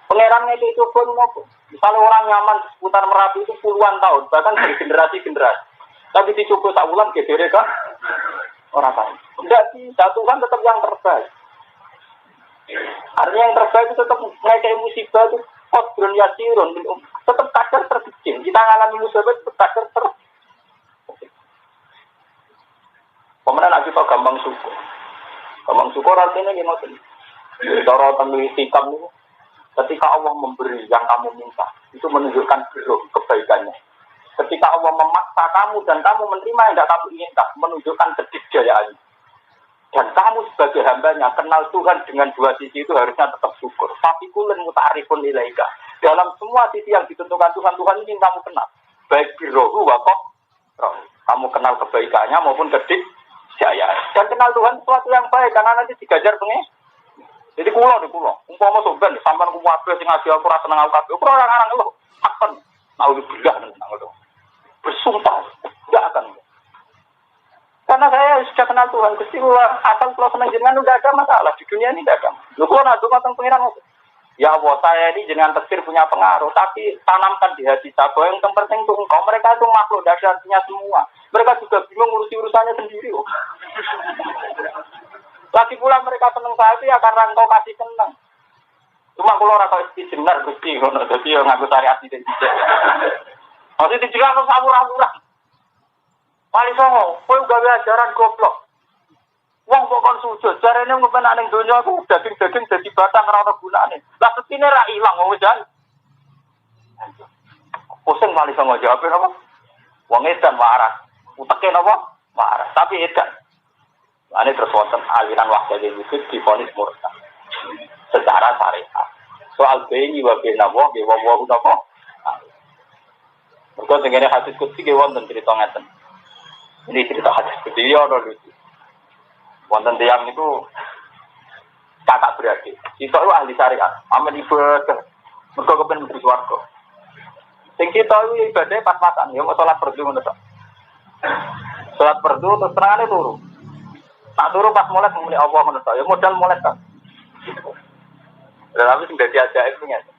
Pengerannya itu pun mau. Misalnya orang nyaman seputar Merapi itu puluhan tahun, bahkan dari generasi-generasi. Tapi dicoba tak ulang ke mereka Orang lain. Tidak bisa, Tuhan tetap yang terbaik. Artinya yang terbaik itu tetap ngekei musibah itu kodron yasirun. Tetap kadar terkecil. Kita ngalami musibah itu kadar terkecil. Pemenang nak kita gampang syukur. Gampang syukur artinya gimana? Cara peneliti kamu, ketika Allah memberi yang kamu minta, itu menunjukkan kebaikannya. Ketika Allah memaksa kamu dan kamu menerima yang tidak kamu inginkan, menunjukkan kedikdayaannya. Dan kamu sebagai hambanya kenal Tuhan dengan dua sisi itu harusnya tetap syukur. Tapi kulen mutarifun ilaika. Dalam semua sisi yang ditentukan Tuhan, Tuhan ini kamu kenal. Baik birohu wakok, kamu kenal kebaikannya maupun kedikdayaan. Dan kenal Tuhan sesuatu yang baik karena nanti digajar pengen. Jadi kulo di kulo, umpama soben sampean kuwabe sing ngaji aku ora seneng aku kabeh. Ora orang lho, akan naudzubillah nang lho. Bersumpah enggak akan. Karena saya sudah kenal Tuhan, Gusti asal kalau senang jenengan udah ada masalah di dunia ini tidak ada. Lu kalau nak doa tentang pengiran, ya Allah saya ini jenengan takdir punya pengaruh, tapi tanamkan di hati saya bahwa yang terpenting itu engkau. Mereka itu makhluk dasarnya semua. Mereka juga bingung ngurusi urusannya sendiri. Lagi pula mereka senang saya itu ya karena engkau kasih senang. Cuma kalau orang kau istimewa Gusti, jadi yang ngaku syariat tidak. Maksudnya juga harus murah-murah. Wali Songo, kowe gawe ajaran goblok. Wong kok kon sujud, jarene ngopen ning donya aku daging-daging dadi batang ora ono gunane. Lah setine ra ilang wong wedan. Pusing Wali Songo jawab apa? Wong edan waras. Uteke napa? Waras, tapi edan. Ane terus wonten aliran wahdatul wujud divonis murtad. Secara syariat. Soal bayi wa bina wa napa? Mergo tengene hadis kutsi ge wonten cerita ngeten. Ini cerita hadis kecil ya, lucu. Wonten tiang itu kakak beradik. Itu ahli syariat, amal ibadah. Mereka kepen mlebu swarga. Sing kita itu ibadah pas-pasan, ya mau salat fardu ngono tok. Salat fardu terus terangane turu. Tak turu pas mulai muni Allah ngono tok. Ya modal mulai tok. Lah tapi sing dadi ajaib ku ngene.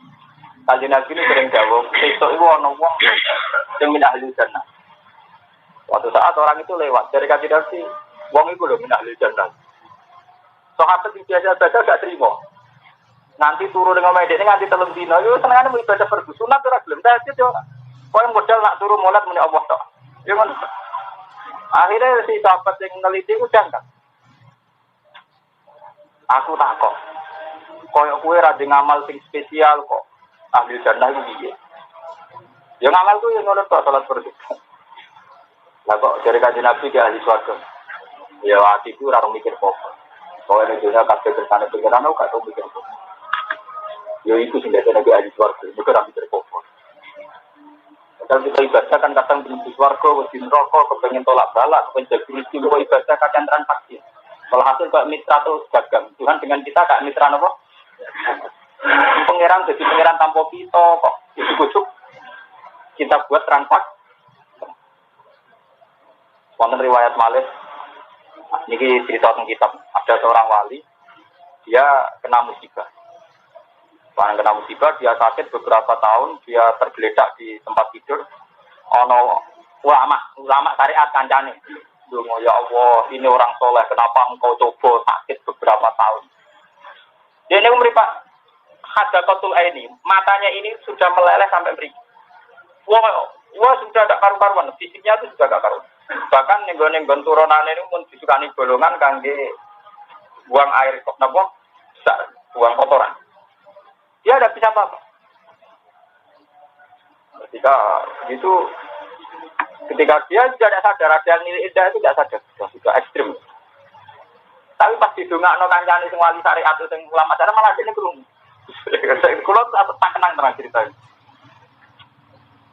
Kanjeng Nabi ini sering dawuh, sesuk iku ana wong sing min ahli jannah. Waktu saat orang itu lewat dari kaki dasi, wong itu loh minah jannah. Sahabat yang biasa baca gak terima. Nanti turun dengan media ini nanti telung dino. Yo senengane mau ibadah fardu sunat ora gelem. Dadi yo. Kowe modal nak turu molat muni Allah tok. Yo ngono. Akhirnya si sahabat yang neliti ku jangkang. Aku takok. Koyo kowe ra ngamal sing spesial kok. Ahli jannah iki piye? Yo ngamal ku yo ngono tok salat fardu. Lah kok dari kanjeng Nabi ke ahli swarga. Ya hatiku ora mikir apa. Soale nek dunia kabeh kersane pengiran gak tau mikir apa. Ya iku sing dadi Nabi ahli swarga, iku ora mikir apa. Kalau kita ibadah kan kadang di swarga wis di neraka kepengin tolak balak, kepengin jadi istimewa ibadah kadang transaksi. Kalau hasil kok mitra terus dagang, Tuhan dengan kita gak mitra napa? Pengiran jadi pengiran tanpa kita kok. Ujuk-ujuk kita buat transaksi. Wonten riwayat malih, niki cerita tentang kitab. Ada seorang wali, dia kena musibah. Karena kena musibah, dia sakit beberapa tahun, dia tergeletak di tempat tidur. Ono ulama syariat kancane. Dungo ya Allah, ini orang soleh, kenapa engkau coba sakit beberapa tahun? Dia ini meripak hadakotul ini, matanya ini sudah meleleh sampai beri. Wah sudah tak karu-karuan, fisiknya itu sudah tak karuan. Bahkan nenggon turunan ini pun disukani golongan kangge buang air kok napa besar, buang kotoran. Dia tidak bisa apa-apa. Ketika dia tidak sadar, ada nilai indah itu tidak sadar, sudah ekstrim. Tapi pas didongakno kancane sing wali syariat sing ulama syariat malah dene krungu. Kulo tak kenang terang cerita.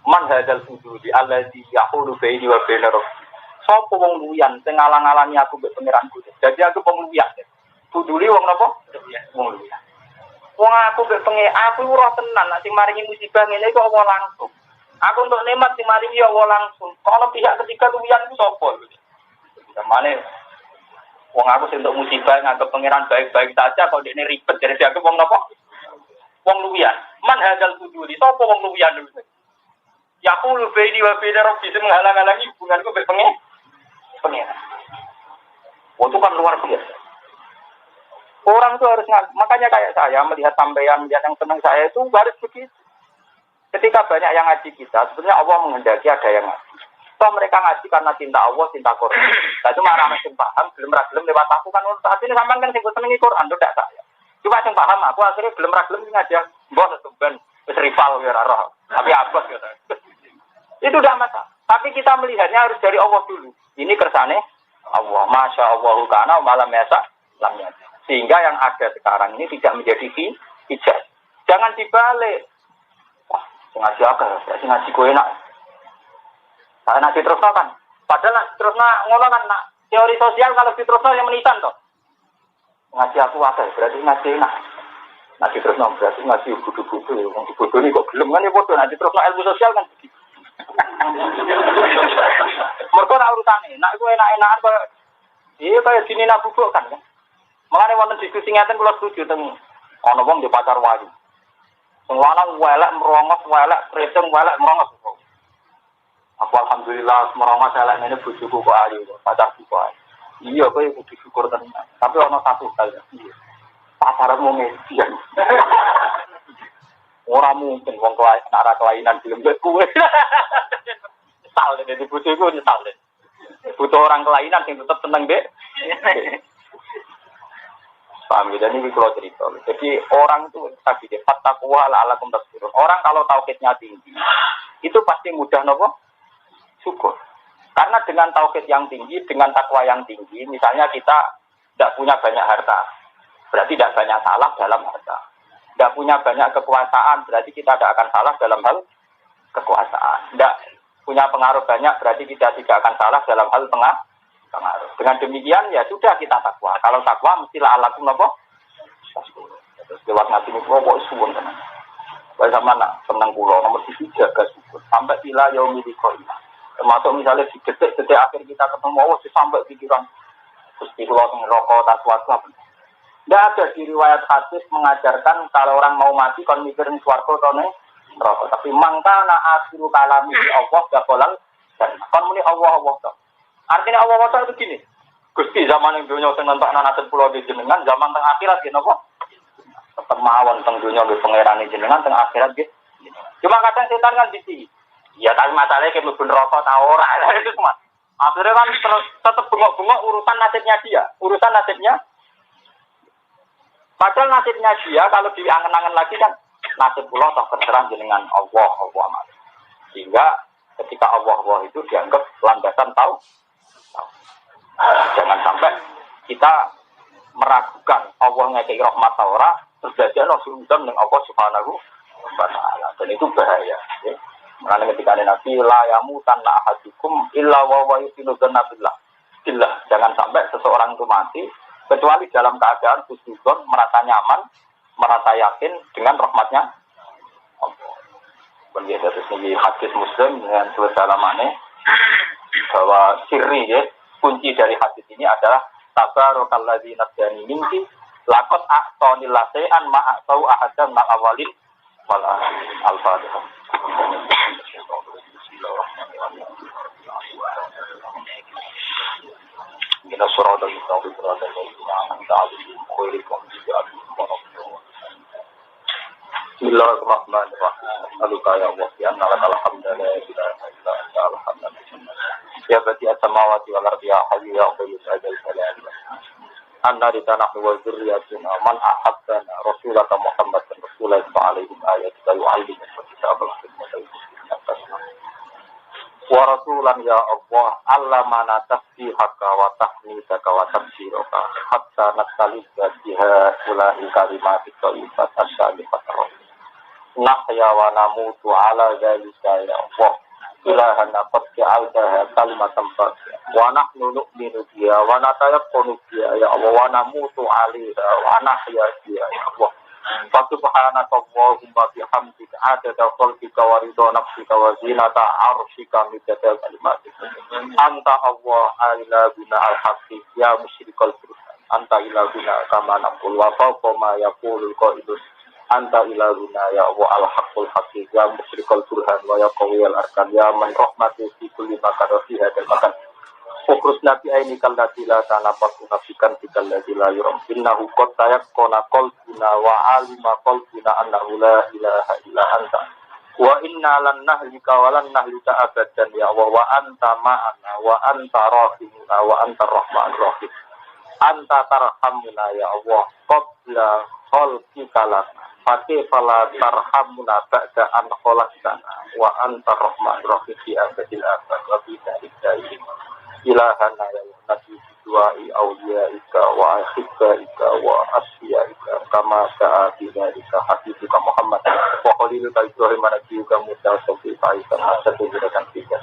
Man hadal fuduli allazi yaqulu baini wa baina rabbi. Sopo wong luyan sing ngalang-alangi aku mbek pangeranku. Jadi aku pengluyan. Fuduli wong napa? Wong luyan. Wong aku mbek aku ora tenan nek sing maringi musibah ngene iku Allah langsung. Aku untuk nikmat sing maringi Allah langsung. Kalau pihak ketiga luyan ku sapa? Zamane wong aku sing untuk musibah nganggep pangeran baik-baik saja kok dekne ribet dari aku wong napa? Wong luyan. Man hadal fuduli sapa wong luyan dulu. Yaqulu baini wa baina rabbi menghalang-halangi hubunganku mbek pengen. Itu kan luar biasa. Orang itu harus makanya kayak saya melihat sampean, melihat yang senang saya itu harus begitu. Ketika banyak yang ngaji kita, sebenarnya Allah menghendaki ada yang ngaji. Toh mereka ngaji karena cinta Allah, cinta Quran. Saya cuma orang yang paham, belum lewat aku kan. Saat ini sampean kan sing senengi Quran, tidak saya. Cuma yang paham, aku akhirnya belum ngaji. Bos sebenarnya rival ya roh. Tapi abos ya. Itu udah masalah. Tapi kita melihatnya harus dari Allah dulu. Ini kersane Allah, masya Allah kana malam biasa lamnya. Sehingga yang ada sekarang ini tidak menjadi hijab. Jangan dibalik. Wah, ngaji agak, ngaji gue enak. Nah, nanti terus kan. Padahal nanti terus ngono kan nak teori sosial kalau diterusno yang menitan toh. Ngaji aku agak, berarti ngaji enak. Nanti terus berarti ngaji bodoh-bodoh. Wong bodoh ini kok gelem kan ya bodoh. Nanti terus ilmu sosial kan begitu. Mereka tak urutane, nak iku enak-enakan kaya iya kaya dinina bubuk kan. Makane wonten diskusi ngaten kula setuju teng ana wong di pacar wayu. Sing lanang welek merongos, welek kreteng, welek merongos. Aku alhamdulillah merongos elek ngene bojoku kok ayu, pacarku kok ayu. Iya kowe kudu syukur tenan. Tapi ana satu hal. Iya. Pacarmu ngedian. Ora mungkin wong kelainan film kowe. Nyesal dadi bojoku nyesal. Butuh orang kelainan yang tetap seneng dek. Paham ya, ini kalau cerita. Jadi orang itu tadi deh, fattaqwa la'allakum tashkurun. Orang kalau tauhidnya tinggi, itu pasti mudah nopo syukur. Karena dengan tauhid yang tinggi, dengan takwa yang tinggi, misalnya kita tidak punya banyak harta, berarti tidak banyak salah dalam harta. Tidak punya banyak kekuasaan, berarti kita tidak akan salah dalam hal kekuasaan. Tidak punya pengaruh banyak, berarti kita tidak akan salah dalam hal pengaruh. Dengan demikian ya sudah kita takwa. Kalau takwa mestilah alakum nopo. Terus lewat ngaji ini kok suwun tenan. Bae sama nak seneng kula nomor 1 jaga syukur sampai ila yaumil qiyamah. Termasuk misalnya di detik-detik akhir kita ketemu Allah sampai pikiran Gusti kula sing rokok tak suwarga. Tidak ada di riwayat hadis mengajarkan kalau orang mau mati kon mikirin swarga atau neraka. Tapi mangkana akhiru kalami Allah gakolal dan kon muni Allah Allah. Artinya Allah SWT itu gini. Gusti zaman yang dunia sing nonton nasib pulau di jenengan, zaman tengah akhirat gitu apa? Tetap mawon teng dunia di pangeran jenengan tengah akhirat gitu. Cuma kadang setan kan bisi. Ya tapi masalahnya kayak mlebu neraka ta ora itu cuma. Akhirnya kan terus tetap bengok-bengok urusan nasibnya dia, urusan nasibnya. Padahal nasibnya dia kalau diangen-angen lagi kan nasib pulau tak terserah jenengan Allah Allah. Sehingga ketika Allah itu dianggap landasan tahu. Jangan sampai kita meragukan Allah ngekei rahmat ora terus dadekno suudzon ning Allah Subhanahu wa taala. Dan itu bahaya, ya. Karena ketika Nabi la yamutan la ahadukum illa wa huwa yusinu dzannabillah. Jangan sampai seseorang itu mati kecuali dalam keadaan suudzon, merasa nyaman, merasa yakin dengan rahmatnya Allah. Kemudian dari sini hadis Muslim dengan selama-lamanya bahwa sirri ya kunci dari hadis ini adalah tabarakalladzi nabdani minki laqad a'tani lasean ma a'tau ahadan mal awalin wal akhirin. Al-Fatihah. Inna surata al-mustaqim surata al-ladzina an'amta 'alaihim ghairil maghdubi 'alaihim waladdallin. Bismillahirrahmanirrahim. Aluka ya Allah ya anna lakal hamdu la ilaha illa anta alhamdulillah. Ya bati as-samawati wal ardi ya hayyu ya qayyum ya dzal jalali. Anna ridana wa dzurriyyatina man ahabbana rasulaka Muhammad sallallahu alaihi ayatika yu'allimu kitabal hikmata wa rasulan ya Allah allamana tasbihaka wa tahmidaka wa tabshiraka hatta nasalika biha ulahi kalimatik thayyibat as-salifat nahya wa namutu ala dzalika ya Allah ilahana qad ja'altaha kalimatan baqiyah wa nahnu nu'minu biha wa natayaqqanu biha ya Allah wa namutu 'alaiha wa nahya biha ya Allah fa subhanaka Allahumma bihamdika adada khalqika wa ridha nafsika wa zinata 'arsyika midada kalimatika anta Allah ila bina al-haqqi ya musyrikal burhan anta ila bina kama naqul wa fawqa ma yaqulul qaidus anta ilahuna ya Allah al-haqqul haqiq ya musyrikal burhan wa ya qawiyal arkan ya man rahmatu fi kulli makan wa fi hadal makan Ukrus nabi aini kal ladila sana nafikan tikal ladila yuram innahu qad tayaqqana qalbuna wa alima qalbuna annahu la ilaha illa anta wa inna lan nahlika wa lan nahlika abadan ya wa anta ma'ana wa anta rahimuna wa anta rahmanur rahim anta tarhamuna ya Allah qabla khalqika lana fakih fala tarhamuna ba'da an khalaqtana wa anta rahmanur rahim fi abadil abad wa fi da'il ilahana ya nabi duai awliyaika wa ahibbaika wa asfiyaika kama sa'atina ika habibika Muhammad wa khaliluka Ibrahim nabiuka Musa sofi faisa satu gerakan tiga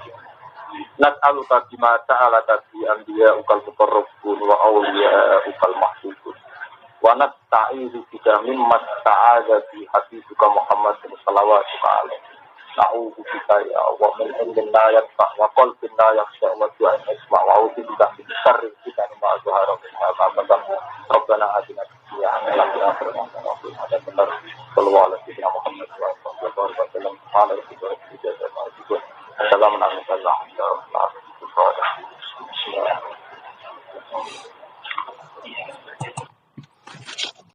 nas'aluka bima ta'alaka bi anbiya ukal mutarrabun wa awliya ukal mahbubun wa nasta'izu bika mimma ta'ala bi habibika Muhammad sallallahu alaihi na'udzu bika ya Allah min ilmin la yanfa' wa qalbin la yakhsha wa du'an isma' wa a'udzu bika min syarri fitnatin ma zahara minha ma batan rabbana atina fid dunya hasanatan wa fil akhirati hasanatan sallallahu alaihi Muhammad wa sallallahu alaihi wasallam assalamu alaikum warahmatullahi wabarakatuh.